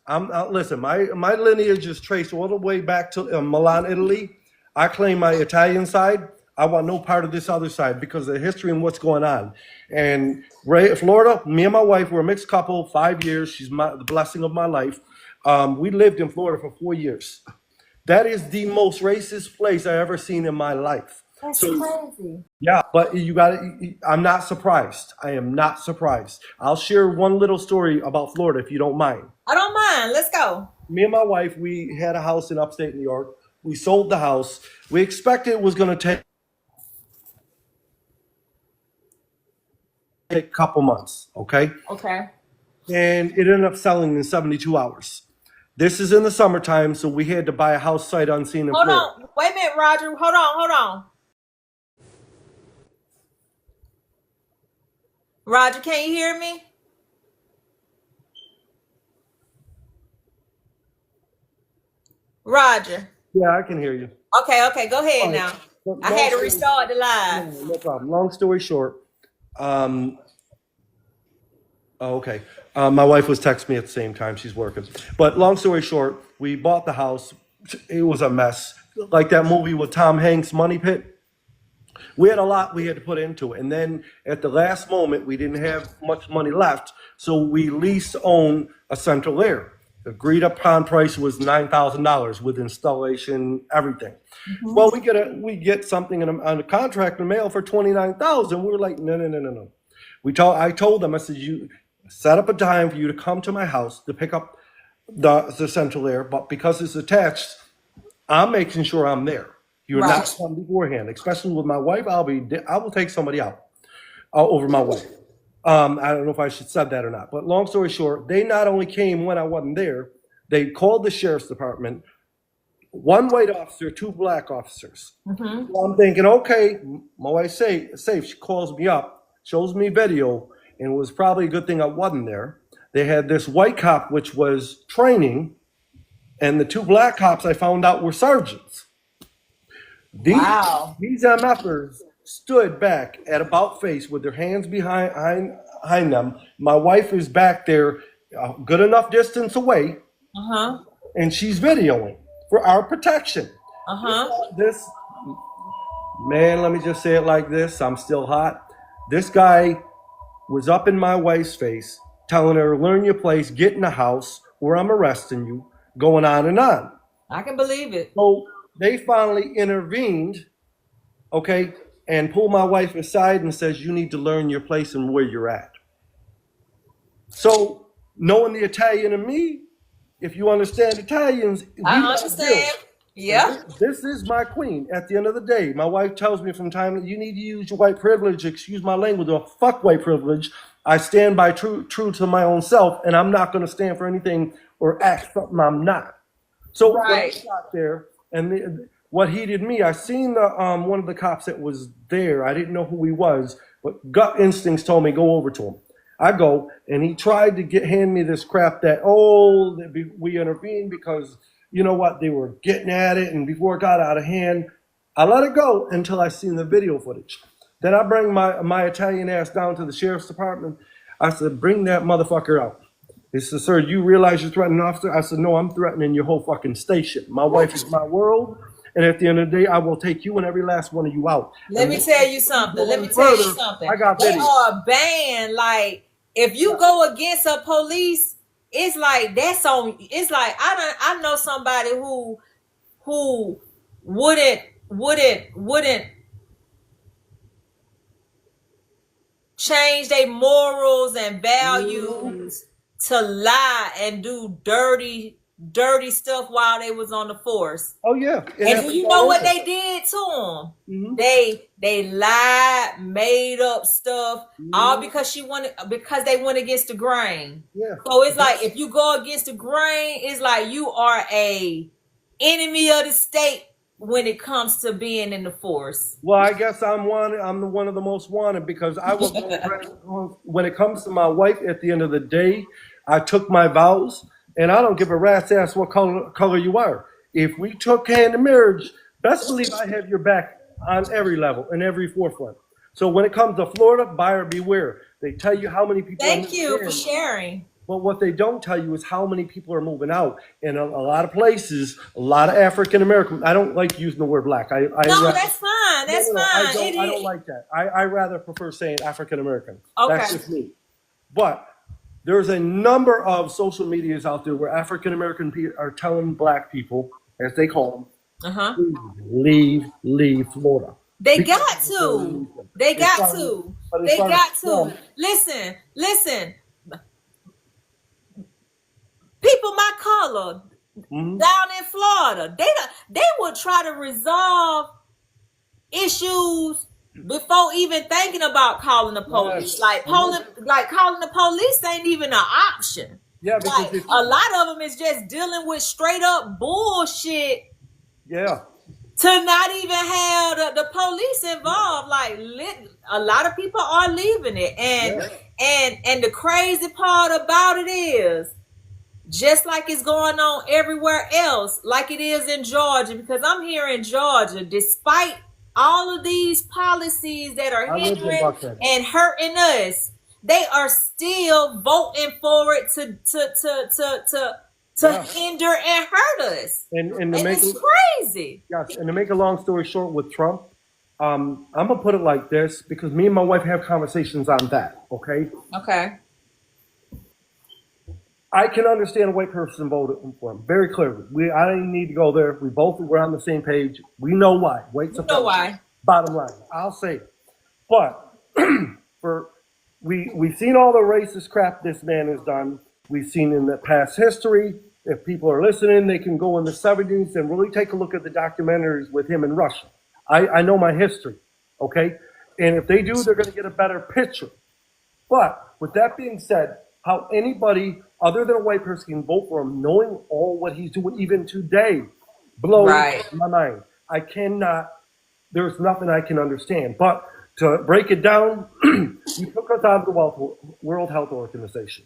Listen, my lineage is traced all the way back to Milan, Italy. I claim my Italian side. I want no part of this other side because of the history and what's going on. And Florida, me and my wife, we're a mixed couple, 5 years. She's the blessing of my life. We lived in Florida for 4 years. That is the most racist place I ever seen in my life. That's So crazy. yeah, but you got it. I'm not surprised. I am not surprised. I'll share one little story about Florida if you don't mind. I don't mind. Let's go. Me and my wife, we had a house in upstate New York. We sold the house. We expected it was going to take a couple months, okay? Okay. And it ended up selling in 72 hours. This is in the summertime, so we had to buy a house sight unseen in Hold Florida. on. Wait a minute, Roger. Hold on. Roger, can you hear me? Roger. Yeah, I can hear you. Okay. Go ahead All right. now. But I had to restart the live. no problem. Long story short, okay. My wife was texting me at the same time. She's working. But long story short, we bought the house. It was a mess. Like that movie with Tom Hanks, Money Pit. We had a lot we had to put into it. And then at the last moment, we didn't have much money left. So we leased own a central air. The agreed upon price was $9,000 with installation, everything. Well, we get something on a contract in the mail for $29,000. We were like, no. I told them, I said, you set up a time for you to come to my house to pick up the central air, but because it's attached, I'm making sure I'm there. You're Right. not coming beforehand, especially with my wife. I will take somebody out over my wife. I don't know if I should said that or not, but long story short, they not only came when I wasn't there, they called the sheriff's department. One white officer, two black officers. So I'm thinking, okay, my wife's safe. She calls me up, shows me video, and it was probably a good thing I wasn't there. They had this white cop, which was training, and the two black cops I found out were sergeants. Wow. These MFers stood back at about face with their hands behind them. My wife is back there a good enough distance away, and she's videoing for our protection. This man, let me just say it like this. I'm still hot. This guy was up in my wife's face, telling her, learn your place, get in the house, or I'm arresting you, going on and on. I can believe it. So they finally intervened, okay, and pulled my wife aside and says, you need to learn your place and where you're at. So knowing the Italian in me, if you understand Italians, I understand. Yeah. This is my queen. At the end of the day, my wife tells me from time that you need to use your white privilege. Excuse my language, or fuck white privilege. I stand by true to my own self, and I'm not going to stand for anything or act something I'm not. So when I got there, and what he did me, I seen the one of the cops that was there. I didn't know who he was, but gut instincts told me go over to him. I go, and he tried to hand me this crap that we intervened because. You know what? They were getting at it, and before it got out of hand, I let it go until I seen the video footage. Then I bring my Italian ass down to the sheriff's department. I said, bring that motherfucker out. He said, sir, you realize you're threatening an officer? I said, no, I'm threatening your whole fucking station. My wife is my world, and at the end of the day, I will take you and every last one of you out. Let me tell you something. I got They video. are banned. Like, if you go against a police, it's like that's on. It's like I know somebody who wouldn't change their morals and values to lie and do dirty dirty stuff while they was on the force. Oh yeah. And do you know what they did to them? Mm-hmm. They lied, made up stuff, all because they went against the grain. Yeah. So it's like if you go against the grain, it's like you are a enemy of the state when it comes to being in the force. Well, I guess I'm wanted. I'm the one of the most wanted because I will. When it comes to my wife, at the end of the day, I took my vows, and I don't give a rat's ass what color you are. If we took hand in marriage, best believe I have your back on every level and every forefront. So when it comes to Florida, buyer beware. They tell you how many people. Thank you for sharing. But what they don't tell you is how many people are moving out. In a lot of places, a lot of African American. I don't like using the word black. No, that's fine. That's fine. I don't like that. I rather prefer saying African American. Okay. That's just me. But there's a number of social medias out there where African American people are telling black people, as they call them, leave Florida. They got to. They got to. They got to. Listen. People my color down in Florida, they would try to resolve issues before even thinking about calling the police. Like calling the police ain't even an option. Yeah, because like, a lot of them is just dealing with straight up bullshit. Yeah. To not even have the police involved. Like a lot of people are leaving it, and the crazy part about it is, just like it's going on everywhere else, like it is in Georgia, because I'm here in Georgia, despite all of these policies that are hindering and hurting us, they are still voting for it to hinder and hurt us. And it's crazy. Yes, and to make a long story short with Trump, I'm going to put it like this, because me and my wife have conversations on that, okay? Okay. I can understand a white person voted for him very clearly. I don't need to go there. We both were on the same page. We know why. White supremacy. You know why. Bottom line, I'll say it. But we've seen all the racist crap this man has done. We've seen in the past history. If people are listening, they can go in the 70s and really take a look at the documentaries with him in Russia. I know my history, okay? And if they do, they're going to get a better picture. But with that being said, how anybody other than a white person can vote for him, knowing all what he's doing even today, blows my mind. I cannot, there's nothing I can understand. But to break it down, you took us out of the World Health Organization.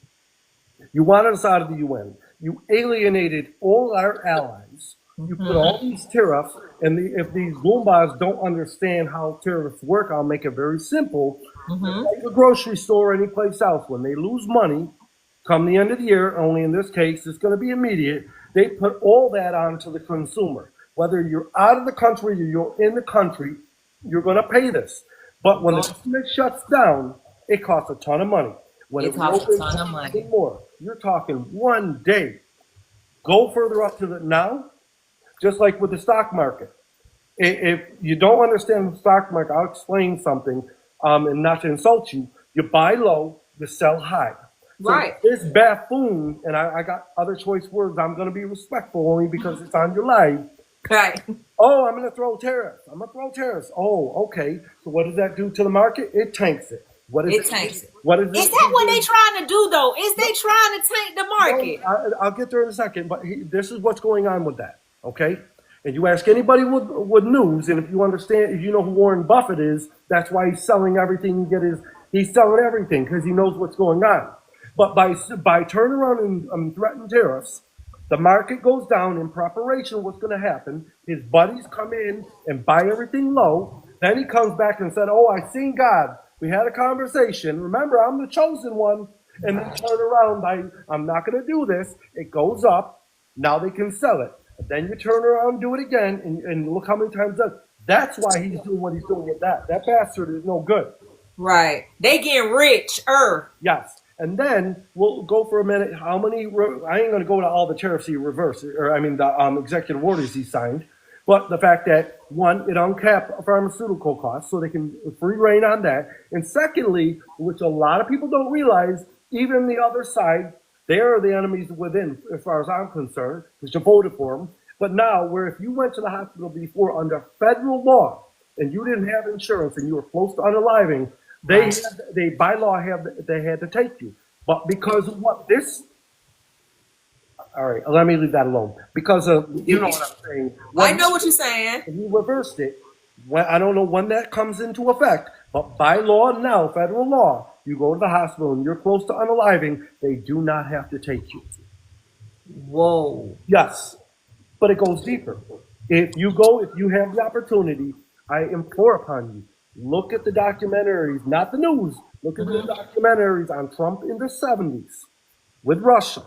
You wanted us out of the UN. You alienated all our allies. You put all these tariffs, and if these Goombas don't understand how tariffs work, I'll make it very simple. Like a grocery store or any place else, when they lose money, come the end of the year, only in this case, it's going to be immediate, they put all that onto the consumer. Whether you're out of the country or you're in the country, you're going to pay this. But when the government shuts down, it costs a ton of money. When it costs a ton of money. More. You're talking one day. Go further up to the now, just like with the stock market. If you don't understand the stock market, I'll explain something, and not to insult you. You buy low, you sell high. So this buffoon, and I got other choice words, I'm going to be respectful only because it's on your live. Right. Oh, I'm going to throw tariffs. Oh, okay. So what does that do to the market? It tanks it. What is it? Tanks it. What is that what they trying to do, though? Is they trying to tank the market? I'll get there in a second, but this is what's going on with that, okay? And you ask anybody with news, and if you understand, if you know who Warren Buffett is, that's why he's selling everything. He's selling everything because he knows what's going on. But by turning around and threatening tariffs, the market goes down in preparation of what's going to happen. His buddies come in and buy everything low. Then he comes back and said, oh, I seen God. We had a conversation. Remember, I'm the chosen one. And then turn around I'm not going to do this. It goes up. Now they can sell it. Then you turn around and do it again. And look how many times that's why he's doing what he's doing with that. That bastard is no good. Right. They getting rich. Yes. And then we'll go for a minute. How many? I ain't going to go to all the tariffs he reversed, the executive orders he signed. But the fact that, one, it uncapped pharmaceutical costs, so they can free reign on that. And secondly, which a lot of people don't realize, even the other side, They are the enemies within, as far as I'm concerned, because you voted for them. But now, where if you went to the hospital before under federal law and you didn't have insurance and you were close to unaliving, they by law they had to take you. But because of what this, all right, let me leave that alone. Because of you know what I'm saying. I know what you're saying. He reversed it. I don't know when that comes into effect, but by law now, federal law, you go to the hospital and you're close to unaliving, they do not have to take you. Whoa. Yes, but it goes deeper. If you have the opportunity, I implore upon you, look at the documentaries, not the news. Look at the documentaries on Trump in the 70s with Russia.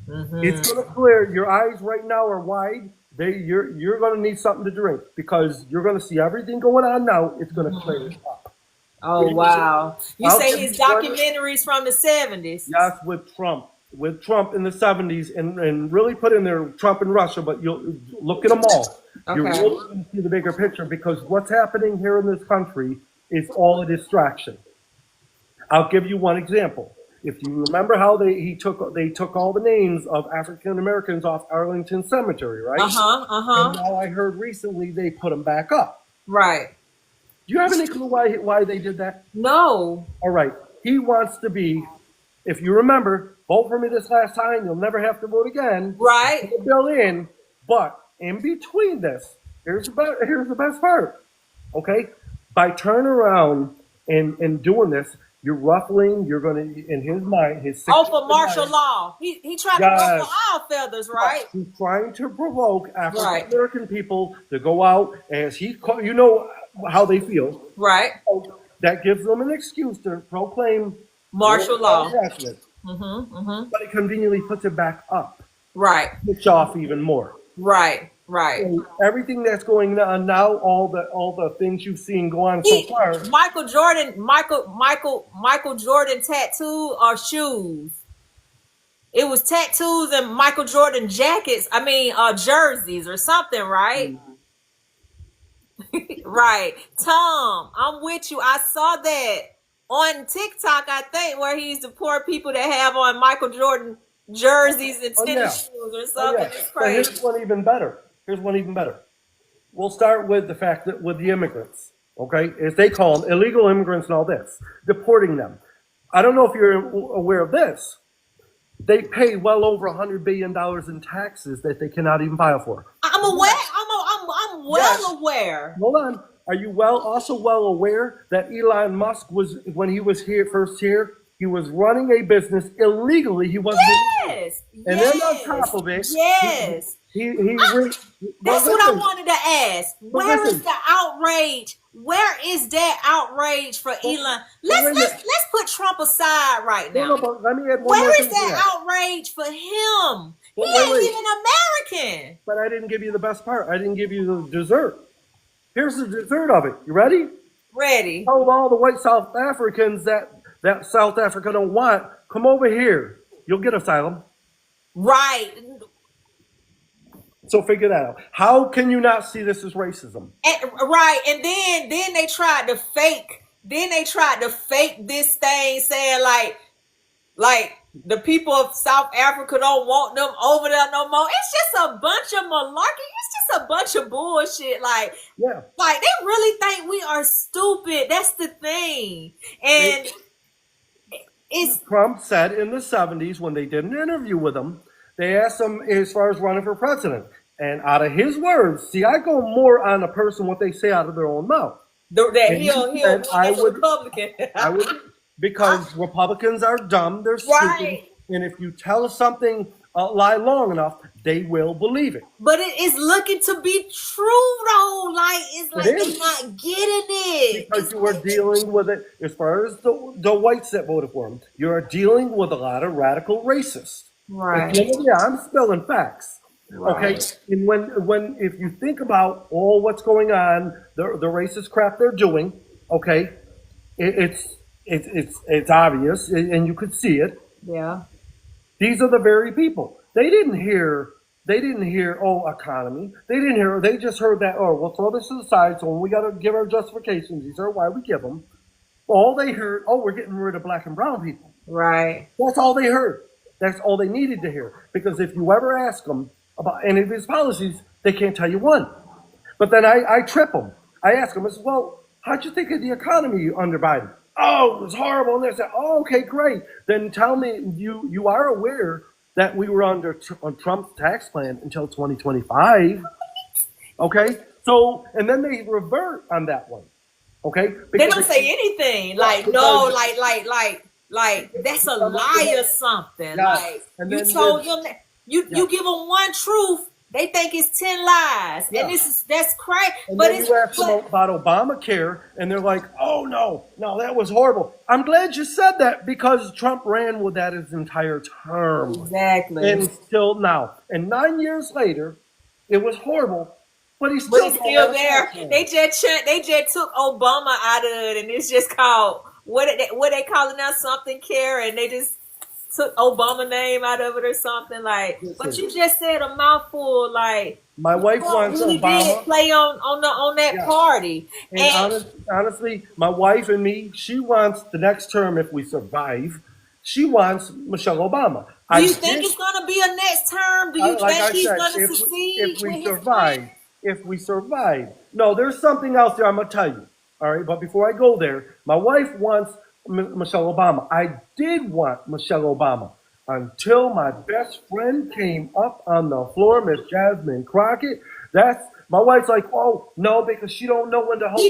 It's going to clear. Your eyes right now are wide. You're going to need something to drink because you're going to see everything going on now. It's going to clear it up. Oh, wow. You I'll say give his you one- documentaries from the 70s? Yes, with Trump in the 70s, and really put in there Trump and Russia, but you'll look at them all. You're Okay. really going to see the bigger picture because what's happening here in this country is all a distraction. I'll give you one example. If you remember how they took all the names of African Americans off Arlington Cemetery, right? And now I heard recently they put them back up. Right. Do you have any clue why they did that? No. All right. He wants to be, if you remember, vote for me this last time, you'll never have to vote again. Right. Put the bill in, but in between this, here's the best part. Okay? By turning around and doing this, you're ruffling, you're going to, in his mind, his Oh, for martial law. He tried to ruffle all feathers, right? He's trying to provoke African American people to go out as you know how they feel. Right. So that gives them an excuse to proclaim martial law. But it conveniently puts it back up. Right. Push off even more. Right. Right. So everything that's going on now, all the things you've seen go on so far. Michael Jordan tattoo or shoes? It was tattoos and Michael Jordan jackets. I mean, jerseys or something, right? Right. Tom, I'm with you. I saw that on TikTok, I think, where he used to pour people that have on Michael Jordan jerseys and tennis shoes or something. It's crazy. So here's one even better. We'll start with the fact that with the immigrants, okay, as they call them, illegal immigrants and all this, deporting them. I don't know if you're aware of this. They pay well over $100 billion in taxes that they cannot even file for. I'm aware. I'm well aware. Hold on. Are you also well aware that Elon Musk was, when he was first here, he was running a business illegally. He wasn't. Yes. And then on top of it, yes. That's what I wanted to ask. Where is the outrage? Where is that outrage for Elon? Let's put Trump aside right now. No, let me add one Where more is thing to that outrage for him? He Wait. ain't even American. But I didn't give you the best part. I didn't give you the dessert. Here's the dessert of it. You ready? Ready. Tell all the white South Africans that South Africa don't want, come over here. You'll get asylum. Right. So figure that out. How can you not see this as racism? Right. And then they tried to fake. Then they tried to fake this thing, saying like the people of South Africa don't want them over there no more. It's just a bunch of malarkey. It's just a bunch of bullshit. Like they really think we are stupid. That's the thing. And Trump said in the 70s when they did an interview with him, they asked him as far as running for president. And out of his words, see, I go more on a person what they say out of their own mouth. Republican. I would, because Republicans are dumb, they're stupid, and if you tell something a lie long enough, they will believe it. But it is looking to be true though. Like they're not getting it. Because you are dealing with it, as far as the whites that voted for him, you are dealing with a lot of radical racists. Right. Yeah, I'm spelling facts. Right. Okay. And when if you think about all what's going on, the racist crap they're doing, okay, it's obvious and you could see it. Yeah. These are the very people. They didn't hear economy. They just heard that, we'll throw this to the side, so we got to give our justifications. These are why we give them. All they heard, we're getting rid of black and brown people. Right. That's all they heard. That's all they needed to hear. Because if you ever ask them about any of his policies, they can't tell you one. But then I trip them. I ask them, I said, well, how'd you think of the economy under Biden? Oh, it was horrible. And they said, oh, okay, great. Then tell me, you are aware that we were under Trump's tax plan until 2025. Okay? So, and then they revert on that one. Okay? They don't say anything. Like, no, like that's a lie or something. Yeah. Like, And you then told them that you give them one truth, they think it's 10 lies. Yeah. And that's crazy. And But then it's you ask them about Obamacare, and they're like, oh, no, that was horrible. I'm glad you said that because Trump ran with that his entire term. exactly. And still now. And 9 years later, it was horrible, but he's But still, it's still there. They just took Obama out of it, and it's just called what they calling now something care, and they just took Obama name out of it or something like. But you just said a mouthful, like My wife wants really Obama. did play on that Yeah. party. And honestly, my wife and me, she wants the next term, if we survive, she wants Michelle Obama. Do you think it's gonna be a next term? Do you Like think I he's said, gonna if succeed? we with his survive, plan? if we survive. No, there's something else there I'm going to tell you. All right, but before I go there, my wife wants Michelle Obama. I did want Michelle Obama until my best friend came up on the floor, Miss Jasmine Crockett. That's my wife's like, oh no, because she don't know when to hold.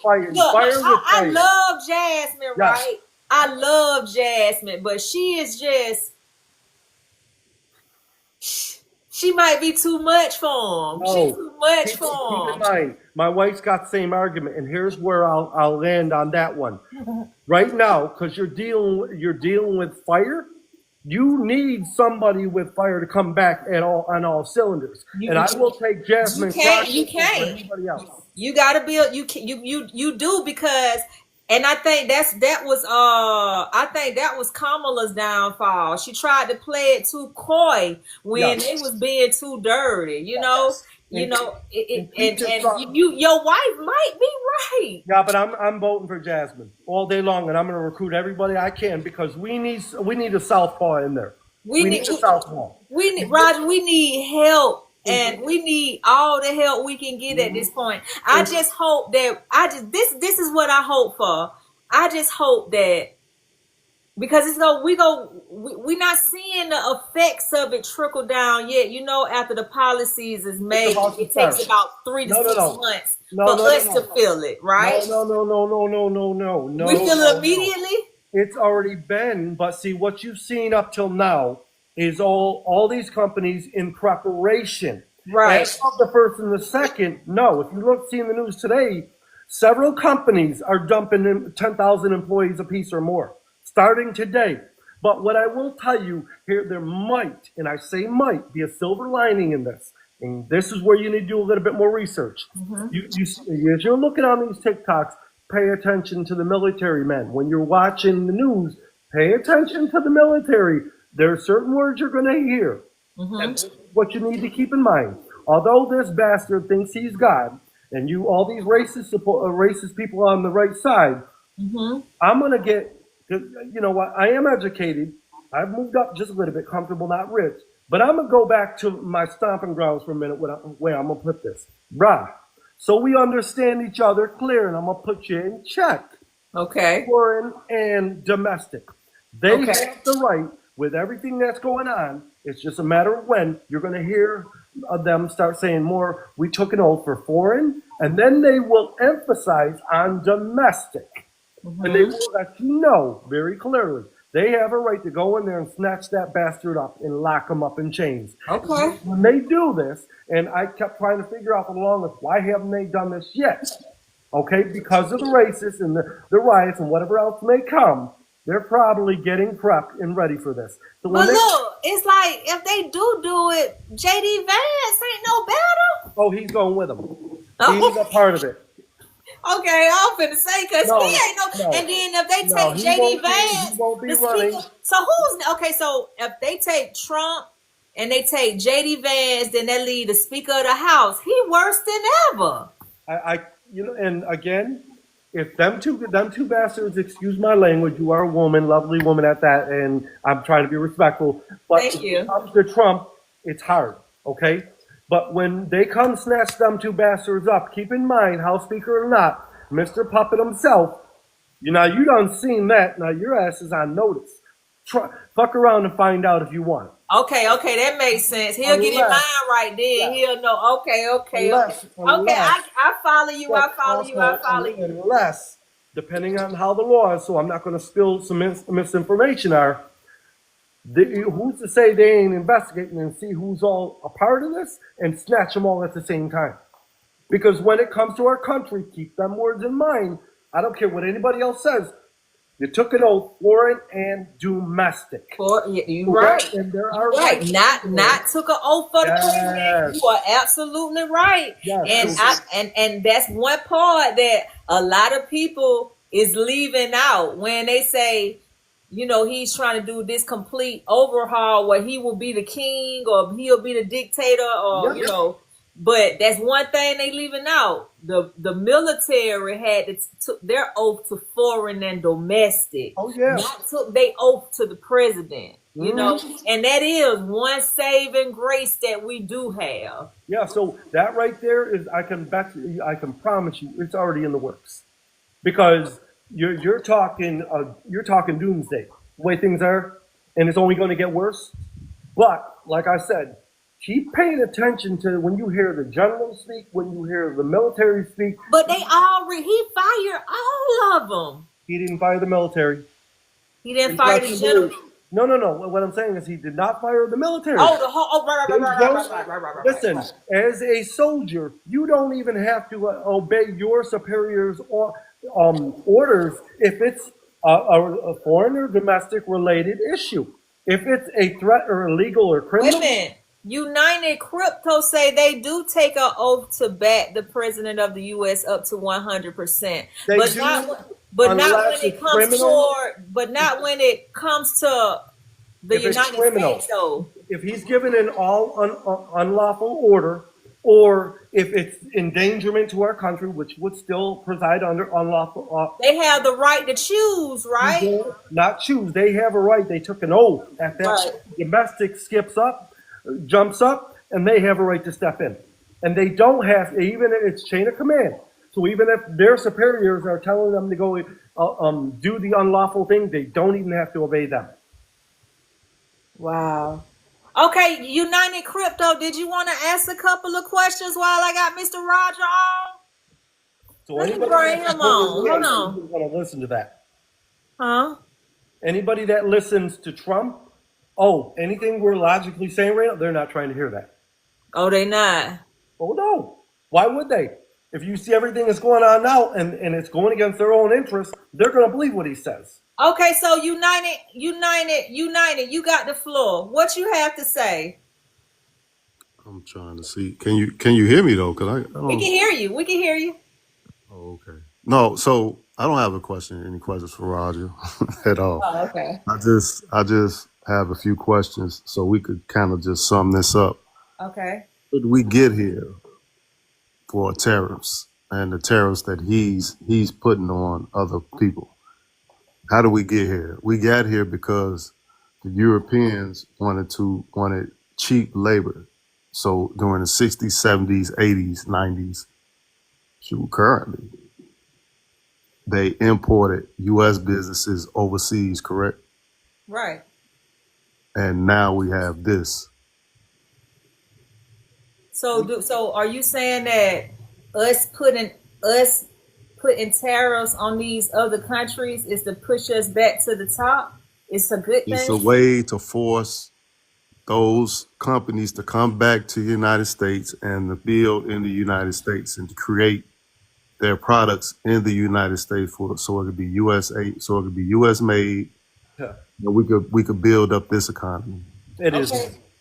I love Jasmine, Yes. right? I love Jasmine, but she is just. She might be too much for him. She's too much for him. Keep in mind, my wife's got the same argument, and here's where I'll land on that one. Right now, because you're dealing with fire, you need somebody with fire to come back on all cylinders. And I will take Jasmine. You can't. Anybody else? You gotta build. You do because. And I think that was Kamala's downfall. She tried to play it too coy when it was being too dirty, you know. Your wife might be right. Yeah, but I'm voting for Jasmine all day long, and I'm going to recruit everybody I can because we need a southpaw in there. We need a southpaw. Roger. We need help. And we need all the help we can get at this point. I just hope that this is what I hope for. I just hope that because we're not seeing the effects of it trickle down yet. You know, after the policies is made, it takes about 3 to 6 months for us to feel it, right? No. We feel it immediately. It's already been, but see what you've seen up till now is all these companies in preparation. Right. And not the first and the second. No, if you see in the news today, several companies are dumping in 10,000 employees apiece or more, starting today. But what I will tell you here, there might, and I say might, be a silver lining in this. And this is where you need to do a little bit more research. Mm-hmm. As you're looking on these TikToks, pay attention to the military men. When you're watching the news, pay attention to the military. There are certain words you're going to hear. Mm-hmm. And this is what you need to keep in mind. Although this bastard thinks he's God, and all these racist people on the right side, mm-hmm. I'm going to get, you know what, I am educated. I've moved up just a little bit, comfortable, not rich. But I'm going to go back to my stomping grounds for a minute where I'm going to put this. Bruh, so we understand each other clear, and I'm going to put you in check. Okay. Foreign and domestic. They have the right. With everything that's going on, it's just a matter of when you're going to hear them start saying more, we took an oath for foreign, and then they will emphasize on domestic. Mm-hmm. And they will let you know very clearly they have a right to go in there and snatch that bastard up and lock him up in chains. Okay. When they do this, and I kept trying to figure out along with why haven't they done this yet? Okay, because of the racists and the riots and whatever else may come. They're probably getting prepped and ready for this. So but look, it's like if they do it, JD Vance ain't no better. Oh, he's going with them. He's a part of it. Okay, I'm finna say because he ain't no. And then if they take JD Vance, he won't be running. So so if they take Trump and they take JD Vance, then they leave the Speaker of the House. He worse than ever. And again, if them two bastards, excuse my language, you are a woman, lovely woman at that, and I'm trying to be respectful. But Thank when you. it comes to Trump, it's hard, okay? But when they come snatch them two bastards up, keep in mind, House Speaker or not, Mr. Puppet himself, you done seen that. Now your ass is on notice. Fuck around and find out if you want. Okay, that makes sense. He'll get his mind right then. He'll know. Okay. Okay, I follow you. I follow you. Unless, depending on how the laws, so I'm not going to spill some misinformation are, who's to say they ain't investigating and see who's all a part of this and snatch them all at the same time? Because when it comes to our country, keep them words in mind. I don't care what anybody else says. You took an oath, foreign and domestic. You right. And there are right. Not took an oath for the president. You are absolutely right. Yes. And that's one part that a lot of people is leaving out when they say, he's trying to do this complete overhaul where he will be the king or he'll be the dictator or but that's one thing they leaving out. The military had took their oath to foreign and domestic. Oh yeah. Not took their oath to the president. And that is one saving grace that we do have. Yeah, so that right there is I can promise you it's already in the works. Because you're talking doomsday, the way things are, and it's only going to get worse. But like I said, keep paying attention to when you hear the general speak, when you hear the military speak. But he fired all of them. He didn't fire the military. He didn't fire the general. No. What I'm saying is he did not fire the military. Right. Listen, as a soldier, you don't even have to obey your superiors' orders if it's a foreign or domestic related issue. If it's a threat or illegal or criminal. Wait a minute. United Crypto say they do take an oath to back the president of the U.S. up to 100%, not when it comes to the United States. Though, if he's given an unlawful order, or if it's endangerment to our country, which would still preside under unlawful, they have the right to choose, right? Not choose. They have a right. They took an oath. At that, right. Domestic jumps up, and they have a right to step in. And they don't have, even if it's chain of command. So even if their superiors are telling them to go do the unlawful thing, they don't even have to obey them. Wow. Okay, United Crypto, did you want to ask a couple of questions while I got Mr. Roger on? So let me bring him on. Hold on. Who's going to listen to that? Huh? Anybody that listens to Trump, anything we're logically saying right now, they're not trying to hear that. Oh, they not? Oh, no. Why would they? If you see everything that's going on now and it's going against their own interests, they're going to believe what he says. Okay, so United, you got the floor. What you have to say? I'm trying to see. Can you hear me though? Cause I don't. We can hear you. Oh, okay. No, so I don't have any questions for Roger at all. Oh, okay. I just have a few questions so we could kind of just sum this up. Okay. How did we get here for tariffs and the tariffs that he's putting on other people? How do we get here? We got here because the Europeans wanted cheap labor. So during the 60s, 70s, 80s, 90s, currently, they imported U.S. businesses overseas, correct? Right. And now we have this. So are you saying that us putting tariffs on these other countries is to push us back to the top? It's a good thing? It's a way to force those companies to come back to the United States and to build in the United States and to create their products in the United States so it could be US made. Yeah. And we could build up this economy. It is.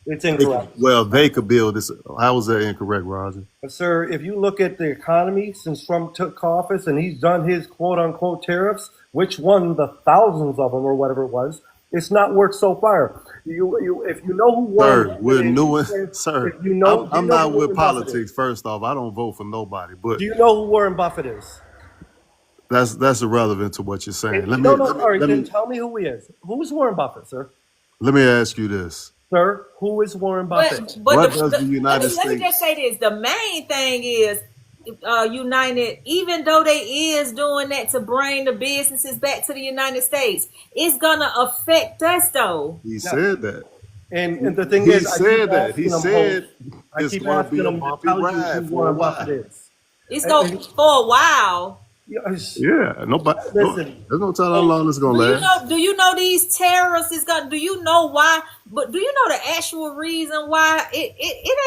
It's incorrect. They could build this. How is that incorrect, Roger? Sir, if you look at the economy since Trump took office and he's done his quote unquote tariffs, which won the thousands of them or whatever it was, it's not worked so far. If you know who won, sir, we're new. Sir, I'm not with politics. First off, I don't vote for nobody. But do you know who Warren Buffett is? That's irrelevant to what you're saying. No, no. All right, then tell me who he is. Who is Warren Buffett, sir? Let me ask you this. Sir, who is Warren Buffett? But What does the United let me States? just say this: the main thing is United, even though they is doing that to bring the businesses back to the United States, it's gonna affect us though. He said that. And the thing He is, said that. He said I it's keep going to asking be a him to bumpy tell you ride who for a Warren Buffett while. is. It's gonna for a while. Yeah, nobody. Listen. There's no telling how long it's gonna last. Do you know these terrorists is gonna? Do you know why? But do you know the actual reason why it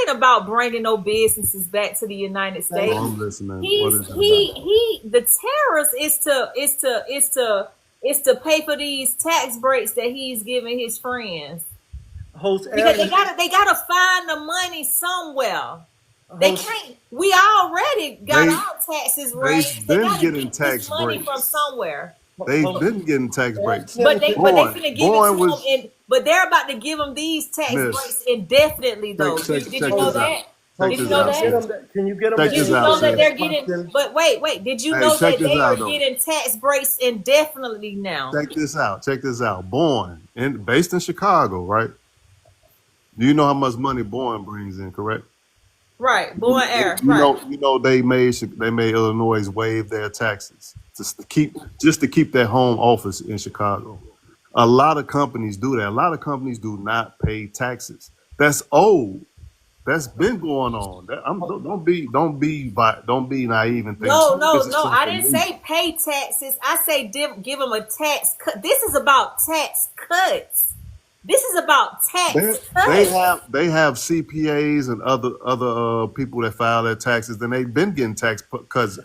ain't about bringing no businesses back to the United States? Oh, I'm listening. He's What is it about? the terrorist is to pay for these tax breaks that he's giving his friends. Host Because Aaron, they gotta find the money somewhere. They Host- can't. We already got They- our taxes raised. They been gotta getting get this tax money breaks. from somewhere. They've been getting tax breaks. But they're finna give it Bowen to was- them. But they're about to give them these tax Miss, breaks indefinitely, though. check Did you this know out. that? Check Did you this know out, that? sis. Can you get him? Check Did this you out, know that sis. they're getting? But wait. Did you Hey, know check that this they out, are though. getting tax breaks indefinitely now? Check this out. Check this out. Bowen, based in Chicago, right? Do you know how much money Bowen brings in? Correct. Right, Bowen Air. You Right. know they made Illinois waive their taxes just to keep their home office in Chicago. A lot of companies do that. A lot of companies do not pay taxes. That's old. That's been going on. Don't be naive and think No. this is I something didn't new. say pay taxes. I say give them a tax cut. This is about tax cuts. This is about tax cuts. They have CPAs and other people that file their taxes, and they've been getting tax cuts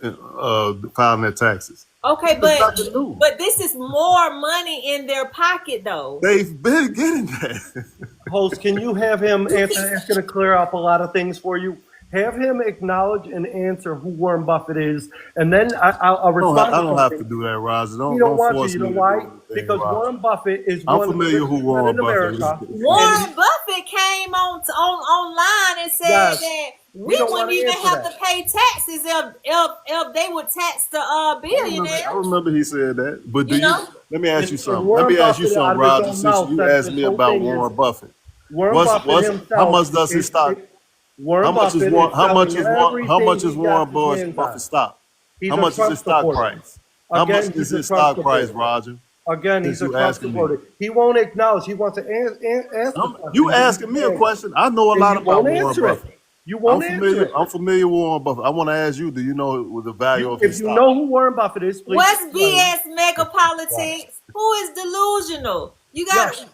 filing their taxes. Okay, It's nothing new. but this is more money in their pocket, though. They've been getting that. Host, can you have him answer? It's going to clear up a lot of things for you. Have him acknowledge and answer who Warren Buffett is, and then I'll respond. I don't have to do that, Roger. You don't want force to. You me know to why? do anything, Because Roger. Warren Buffett is I'm one familiar of the who richest Warren men in Buffett America. is. Warren Buffett came online and said Yes. that We we don't wouldn't wanna even answer have that. to pay taxes if they would tax the billionaires. I remember he said that. But let me ask you And something. Warren Let me ask you Buffett, out something, of his Roger, own since mouth, you said asked this me whole about thing Warren is- Buffett. Warren What's- Buffett what's- himself. how much does his stock- Warren How much is Buffett Warren? How much selling is Warren? How much everything is he Warren got his hands on. Buffett stock? He's How a much is Trump his stock supporter. price? How Again, much he's is a his Trump stock price, supporter. Roger? Again, he's a Since you Trump asking me. supporter. He won't acknowledge. He wants to answer. You asking me a question? I know a And lot you about won't Warren answer it. Buffett. You won't answer it. I'm familiar with Warren Buffett. I want to ask you, do you know the value of If his you stock? know who Warren Buffett is, please. What's explain. BS mega politics? Who is delusional? You got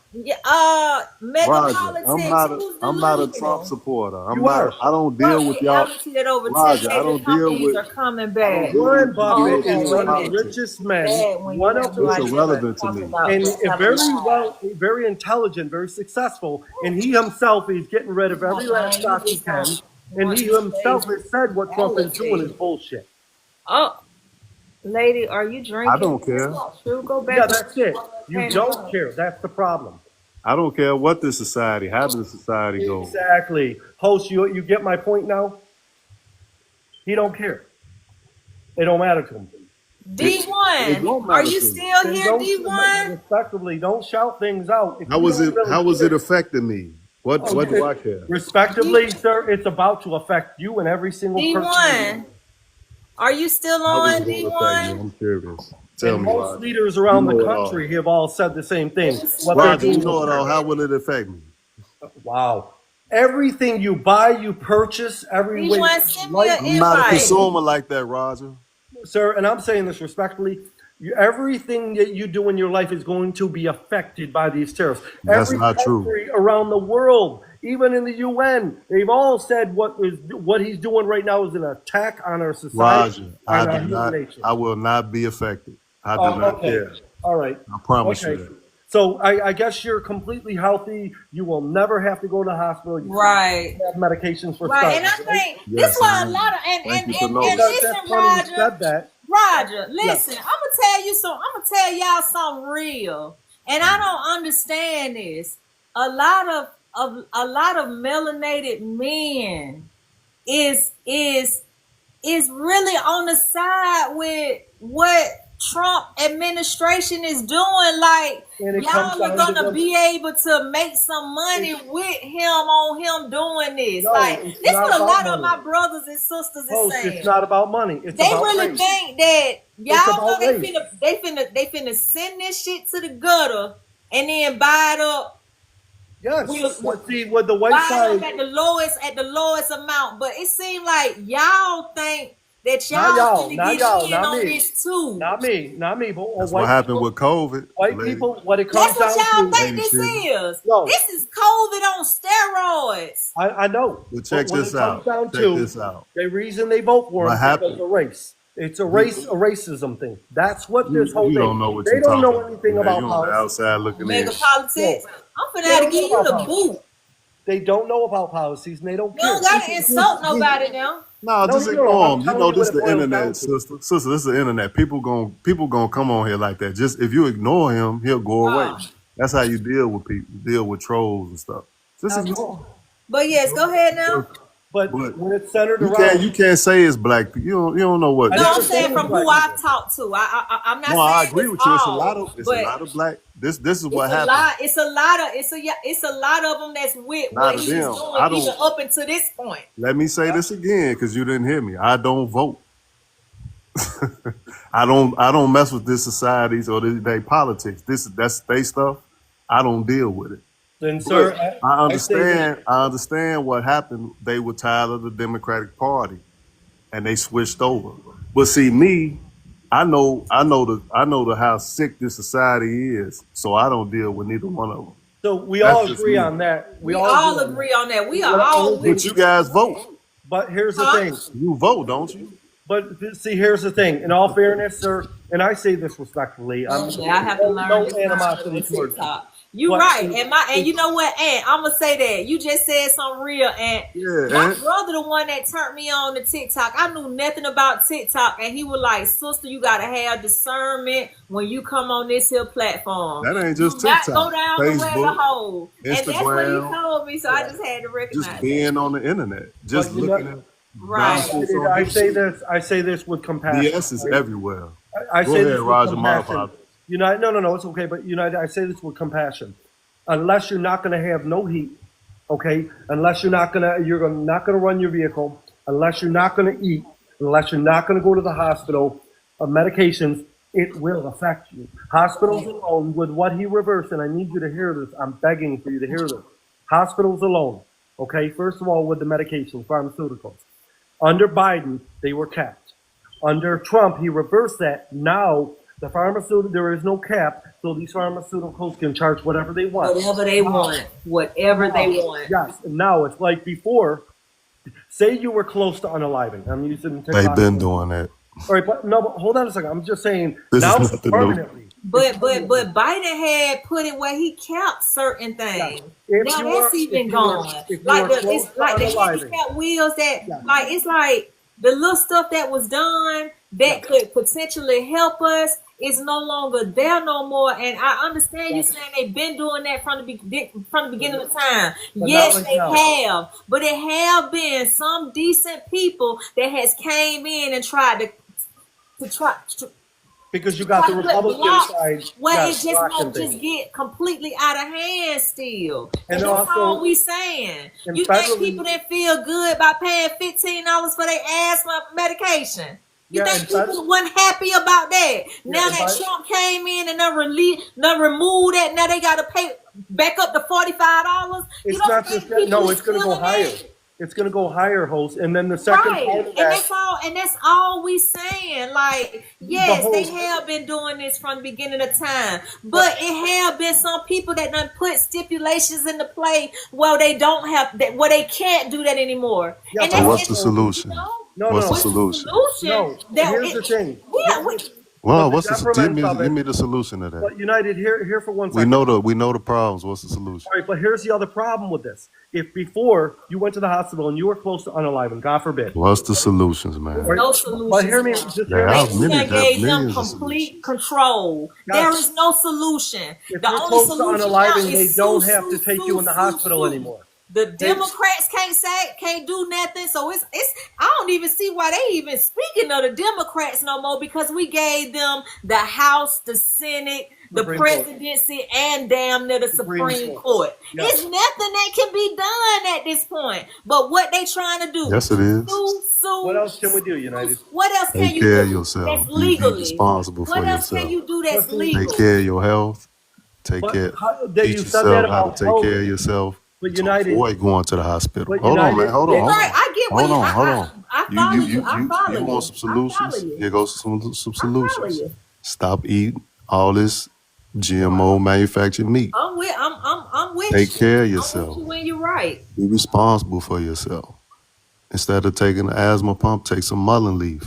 mega Roger, politics. Who's I'm not a delusional? Trump supporter. You are. I don't deal with y'all. I'm gonna see that over Roger, 10 I don't the deal companies with- are coming back. Warren Buffett okay, is wait one a of the minute. richest men, Bad when one you of have the no It's idea irrelevant to what me. you're talking and about. very intelligent, very successful. And he himself is getting rid of every last stock he can. And he himself has said what Trump is doing is bullshit. Oh, lady, are you drinking? I don't care. That's not true. Go back. Yeah, that's it. You don't care. That's the problem. I don't care what the society, how the society goes. Exactly. Host, you get my point now? He don't care. It don't matter to him. It D1, don't are matter you to me. still Then here, don't- D1? Respectively, don't shout things out. If How you was don't it? really How was care- it affecting me? What do I care? Respectively, sir, it's about to affect you and every single person. D1, are you still How was on, it gonna affect me? D1? I'm curious. Tell And me, most Roger. leaders around You know the it all. country have all said the same thing. What they're Roger, you doing know is- it all. How will it affect me? Wow. Everything you buy, you purchase, every way. D1, send me an I'm not a invite. consumer like that, Roger. Sir, and I'm saying this respectfully, everything that you do in your life is going to be affected by these tariffs. That's Every not true. country around the world, even in the UN, they've all said what he's doing right now is an attack on our society. Roger, and our I do human not. nature. I will not be affected. I do Oh, not okay. care. All right. I promise you Okay. that. So I guess you're completely healthy. You will never have to go to the hospital. You Right. have medications for Right, and I stuff, right? think Yes, this why I a am. lot of Thank and you for knowing. listen, That's funny you Roger. said that. Roger, listen, I'm gonna tell y'all something real. And I don't understand this. A lot of melanated men is is really on the side with what Trump administration is doing. Like, And it y'all comes are down to gonna the- be able to make some money with him on him doing this. No, Like, it's this not what a about lot of money. my brothers and sisters is Host, saying. it's not about money. It's They about really race. think that It's y'all know about race. they finna send this shit to the gutter and then buy it up. Yes. With- But see, with the white Buy it up side, at the lowest amount. But it seems like y'all think that Not y'all y'all, finna not get y'all, in not on me. this too. not me, but That's white what happened people, with COVID. white lady. people, what it comes That's what y'all down to. think this Lady is. No. This is COVID on steroids. I know. Well, check But when this it comes out. down Check to this out. the reason they vote for What him is happened? because of race. It's a racism thing. That's what this whole You thing. don't know what They you're don't talking know about. anything man. about You on the politics. outside looking Mega in. politics. I'm finna They have to don't give know you the about boot. They don't know about policies and they don't You care. don't gotta insult nobody now. No, just No, ignore I'm them. You telling know, you this what the it boils down internet, to. sister. Sister, this is the internet. People gonna come on here like that. Just if you ignore him, he'll go away. Oh. That's how you deal with people, deal with trolls and stuff. Just Okay. ignore 'em. But yes, go ahead now. But But when it's centered you around, can't say it's black people. You don't know what. I No, never I'm said saying it was from black who I've people. talked to. I'm not No, I saying agree it's with you. It's a all, lot of but black. This is what it's a happened. lot. It's a lot of them that's with Not what of he's them. doing, I don't- even up until this point. Let me say this again, because you didn't hear me. I don't vote. I don't mess with this societies or they politics. That's they stuff. I don't deal with it. then, sir, But I say that- understand what happened. They were tired of the Democratic Party, and they switched over. But see, me, I know how sick this society is, so I don't deal with neither one of them. So we That's all just agree me. on that. We all agree on that. We are But all only- But you guys vote. But here's the Huh? thing. You vote, don't you? But see, here's the thing. In all fairness, sir, and I say this respectfully, I'm Okay, I have to learn no this animosity on towards you. TikTok. You But- right, and you know what, Aunt? I'm gonna say that you just said something real, and Yeah, my Aunt. brother, the one that turned me on to TikTok, I knew nothing about TikTok, and he was like, "Sister, you gotta have discernment when you come on this here platform. That ain't just Do not TikTok. go down the rabbit Facebook, hole." And that's what he Instagram. told me, so I just had to recognize Just it. being on the internet, just But you looking know- at Right. nonsense on I YouTube. say this with compassion. BS is right? everywhere. I Go say ahead, this with Roger, my compassion. apologies. No, it's okay. But I say this with compassion. Unless you're not going to have no heat, okay? Unless you're not going to run your vehicle. Unless you're not going to eat. Unless you're not going to go to the hospital. Medications, it will affect you. Hospitals alone, with what he reversed, and I need you to hear this. I'm begging for you to hear this. Hospitals alone, okay? First of all, with the medications, pharmaceuticals. Under Biden, they were capped. Under Trump, he reversed that. Now, there is no cap, so these pharmaceuticals can charge whatever they want. Whatever they want, whatever they want. Yes, and now it's like before. Say you were close to unaliving. I'm using TikTok. They've been doing that. All right, but hold on a second. I'm just saying This now is it's nothing new. permanently. But Biden had put it where he capped certain things. If Now you that's are- even if you are- gone. if you Like are the close it's like to the unaliving. handicap wheels that Yeah. like it's like the little stuff that was done that could potentially help us is no longer there no more. And I understand you saying they've been doing that from the beginning of time. But Yes, not right they now. have, but it have been some decent people that has came in and tried to Because you got the put Republican blocks side. where got it just blocking won't things. just get completely out of hand still. And And that's also- all we saying. and You think federally- people that feel good by paying $15 for their asthma medication? You Yeah, think and people weren't happy about that? Now and that by- Trump came in and done removed that, now they got to pay back up to $45. It's not just that. No, it's going to go higher. It's going to go higher, host. And then the second Right, part of and that, that's all we saying. Like, yes, whole- they have been doing this from the beginning of time, but it have been some people that done put stipulations into play where they don't have that, where they can't do that anymore. Yeah, And but that's what's the solution? No, What's no. the What's solution? the No, that here's the thing. Well, But what's that the prevents of give it. me the solution to that? But United, here for one We second. know the problems. What's the solution? All right, but here's the other problem with this. If before you went to the hospital and you were close to unaliving, God forbid. What's the solutions, man? Right? No solutions. But hear me, just Yeah, hear me. I've many- They gave them millions of complete control. Yes. There is no solution. If The you're only close to solution now unaliving, is they sue, don't have to sue, take sue, you in the sue, hospital sue. anymore. The Democrats can't do nothing. So it's I don't even see why they even speaking of the Democrats no more, because we gave them the House, the Senate, the Supreme Court. presidency, and damn near the Supreme Court. Yeah. It's nothing that can be done at this point. But what they trying to do? Yes, it is. Sue. What else can we do, United? What else can Take you care do of yourself. that's Be legally? responsible What for else yourself. can you do that's legal? Take care of your health. Take But care. that Teach you said that yourself how about to take care of yourself. But to United, avoid going to the hospital. but Hold on, United- man. Hold on. You're Hold right. on. I get what Hold on. Hold on. I follow you. I follow You you. want some I follow solutions? you. Here goes some I follow solutions. you. Stop eating all this GMO manufactured meat. I'm with Take you. care of I'm yourself. with you when you're right. Be responsible for yourself. Instead of taking an asthma pump, take some mullein leaf.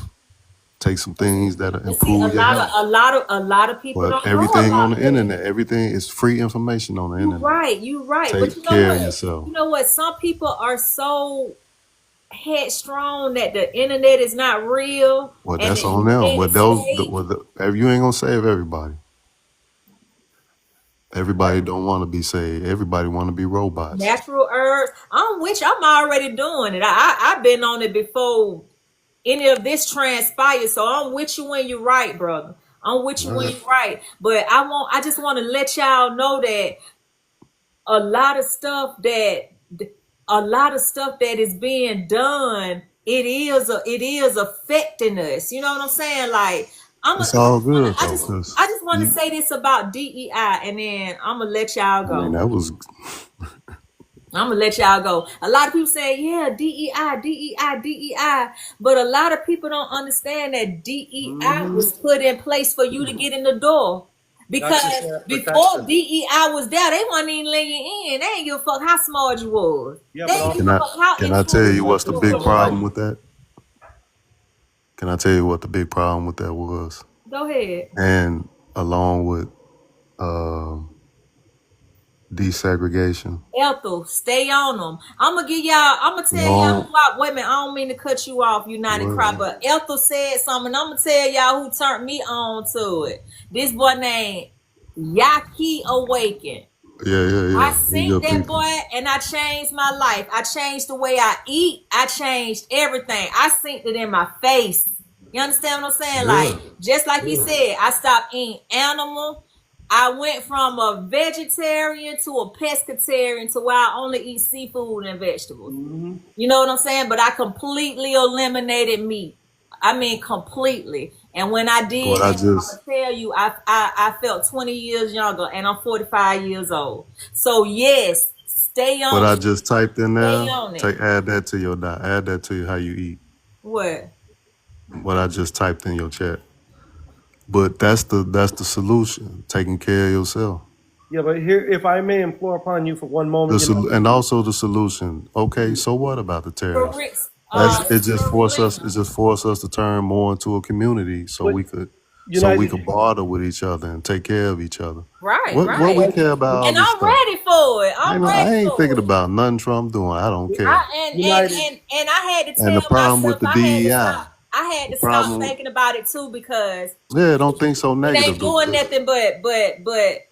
Take some things that And see, improve your health. a lot of people But don't know everything about on the that. internet, everything is free information on the You internet. right. But Take you know care of what? yourself. You know what? Some people are so headstrong that the internet is not real. Well, and that's the on them. internet But is fake. you ain't gonna save everybody. Everybody don't want to be saved. Everybody want to be robots. Natural herbs. I'm already doing it. I've been on it before any of this transpires. So I'm with you when you're right, brother. I'm with you when you're right. But I just want to let y'all know that a lot of stuff that is being done, it is affecting us. You know what I'm saying? Like It's all good I though. just 'Cause want to say this about DEI, and then I'm gonna let y'all I mean, go. that was I'm gonna let y'all go. A lot of people say, yeah, DEI, but a lot of people don't understand that DEI was put in place for you to get in the door. Because before DEI was there, they wasn't even letting you in. They ain't give a fuck how smart you was. Yeah, They but ain't give a fuck how can I tell you what's the big influential problem you with that? Can I tell you what the big problem with that was? were. Go ahead. And along with desegregation. Ethel, stay on them. I'm gonna tell y'all who wait a minute, I don't mean to cut you off, United Crop, but Ethel said something. I'm gonna tell y'all who turned me on to it. This boy named Yaki Awaken. Yeah. I seen that boy and I changed my life. I changed the way I eat. I changed everything. I seen it in my face. You understand what I'm saying? Yeah. Like, just like he said, I stopped eating animal. I went from a vegetarian to a pescatarian to where I only eat seafood and vegetables. You know what I'm saying? But I completely eliminated meat. I mean, completely. And when I did, What I I'm gonna just tell you, I felt 20 years younger, and I'm 45 years old. So yes, stay on what I it. just typed in there, Stay on it. add that to your diet. Add that to how you eat. What? What I just typed in your chat. But that's the solution. Taking care of yourself. Yeah, but here, if I may implore upon you for one moment, And also the solution. Okay, so what about the terrorists? It just forced us to turn more into a community so But we could United, barter with each other and take care of each other. Right, What we care about all And this I'm stuff. ready for it. I ain't thinking about nothing Trump doing. I don't care. And I had to tell And the problem myself with the DEI. I had to The stop problem- thinking about it too, because Yeah, don't think so it negative. ain't doing nothing but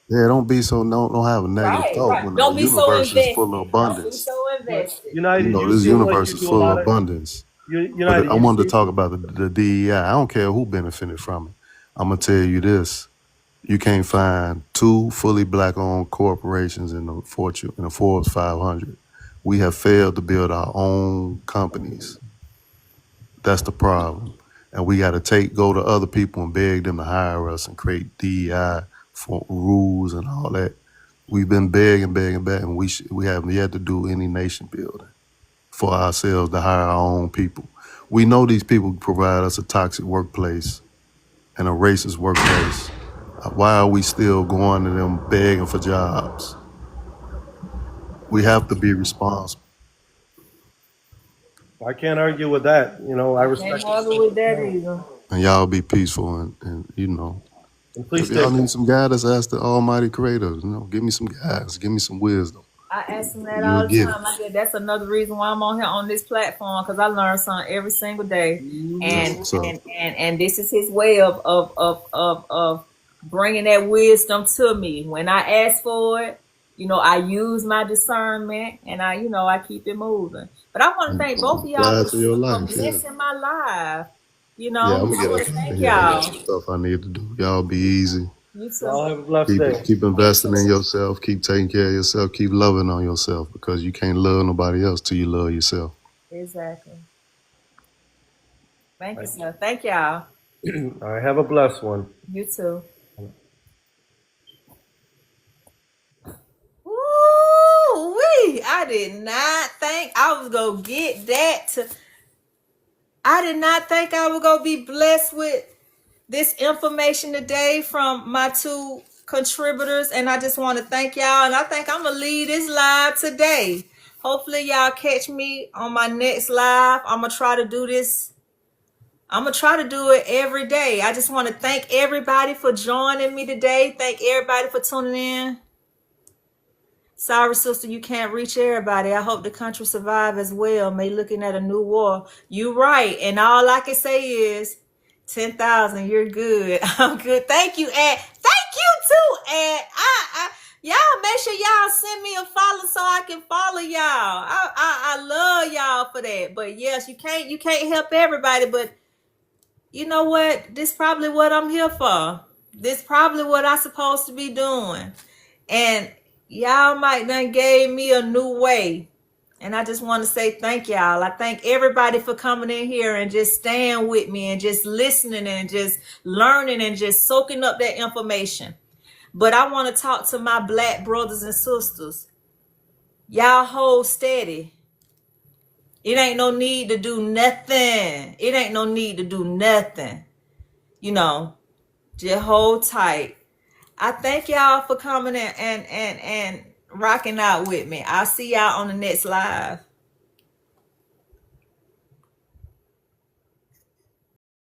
Yeah, don't be so don't have a negative thought when Don't the be so universe invested. is full of Don't be abundance. so invested. United, This seem like universe you is do a full lot of of abundance. United. But I wanted to talk about the DEI. I don't care who benefited from it. I'm gonna tell you this: you can't find two fully black-owned corporations in the Forbes 500. We have failed to build our own companies. That's the problem, and we got to go to other people and beg them to hire us and create DEI for rules and all that. We've been begging. We haven't yet to do any nation building for ourselves to hire our own people. We know these people provide us a toxic workplace and a racist workplace. Why are we still going to them begging for jobs? We have to be responsible. I can't argue with that. I respect. Can't argue with that either. And y'all be peaceful and And please if y'all stay. need some guidance, ask the Almighty Creator. Give me some guidance, give me some wisdom. I ask them that You'll all the get time. I said that's another reason why I'm on here on this platform, because I learn something every single day, and That's what's up. and this is his way of bringing that wisdom to me. When I ask for it, You know, I use my discernment and I keep it moving. But I want to thank both of y'all Glad for your for life. Yeah. blessing my life. You Yeah, I'm know, gonna I get want up to out of thank here. I got y'all. some stuff I need to do. Y'all be easy. You too. Y'all have a blessed day. Keep investing in yourself. Keep taking care of yourself. Keep loving on yourself because you can't love nobody else till you love yourself. Exactly. Thank you, sir. Thank y'all. All right, have a blessed one. You too. Woo-wee. I did not think I was gonna get that I did not think I was gonna be blessed with this information today from my two contributors, and I just want to thank y'all, and I think I'm gonna leave this live today. Hopefully y'all catch me on my next live. I'm gonna try to do this. I'm gonna try to do it every day. I just want to thank everybody for joining me today. Thank everybody for tuning in. Sorry, sister, you can't reach everybody. I hope the country survive as well. May looking at a new war. You right. And all I can say is 10,000. You're good. I'm good. Thank you, Ed. Thank you too, Ed. Y'all make sure y'all send me a follow so I can follow y'all. I love y'all for that. But yes, you can't help everybody, but you know what? This probably what I'm here for. This probably what I supposed to be doing. And y'all might done gave me a new way. And I just want to say thank y'all. I thank everybody for coming in here and just staying with me and just listening and just learning and just soaking up that information. But I want to talk to my black brothers and sisters. Y'all hold steady. It ain't no need to do nothing. It ain't no need to do nothing. You know, just hold tight. I thank y'all for coming in and rocking out with me. I'll see y'all on the next live.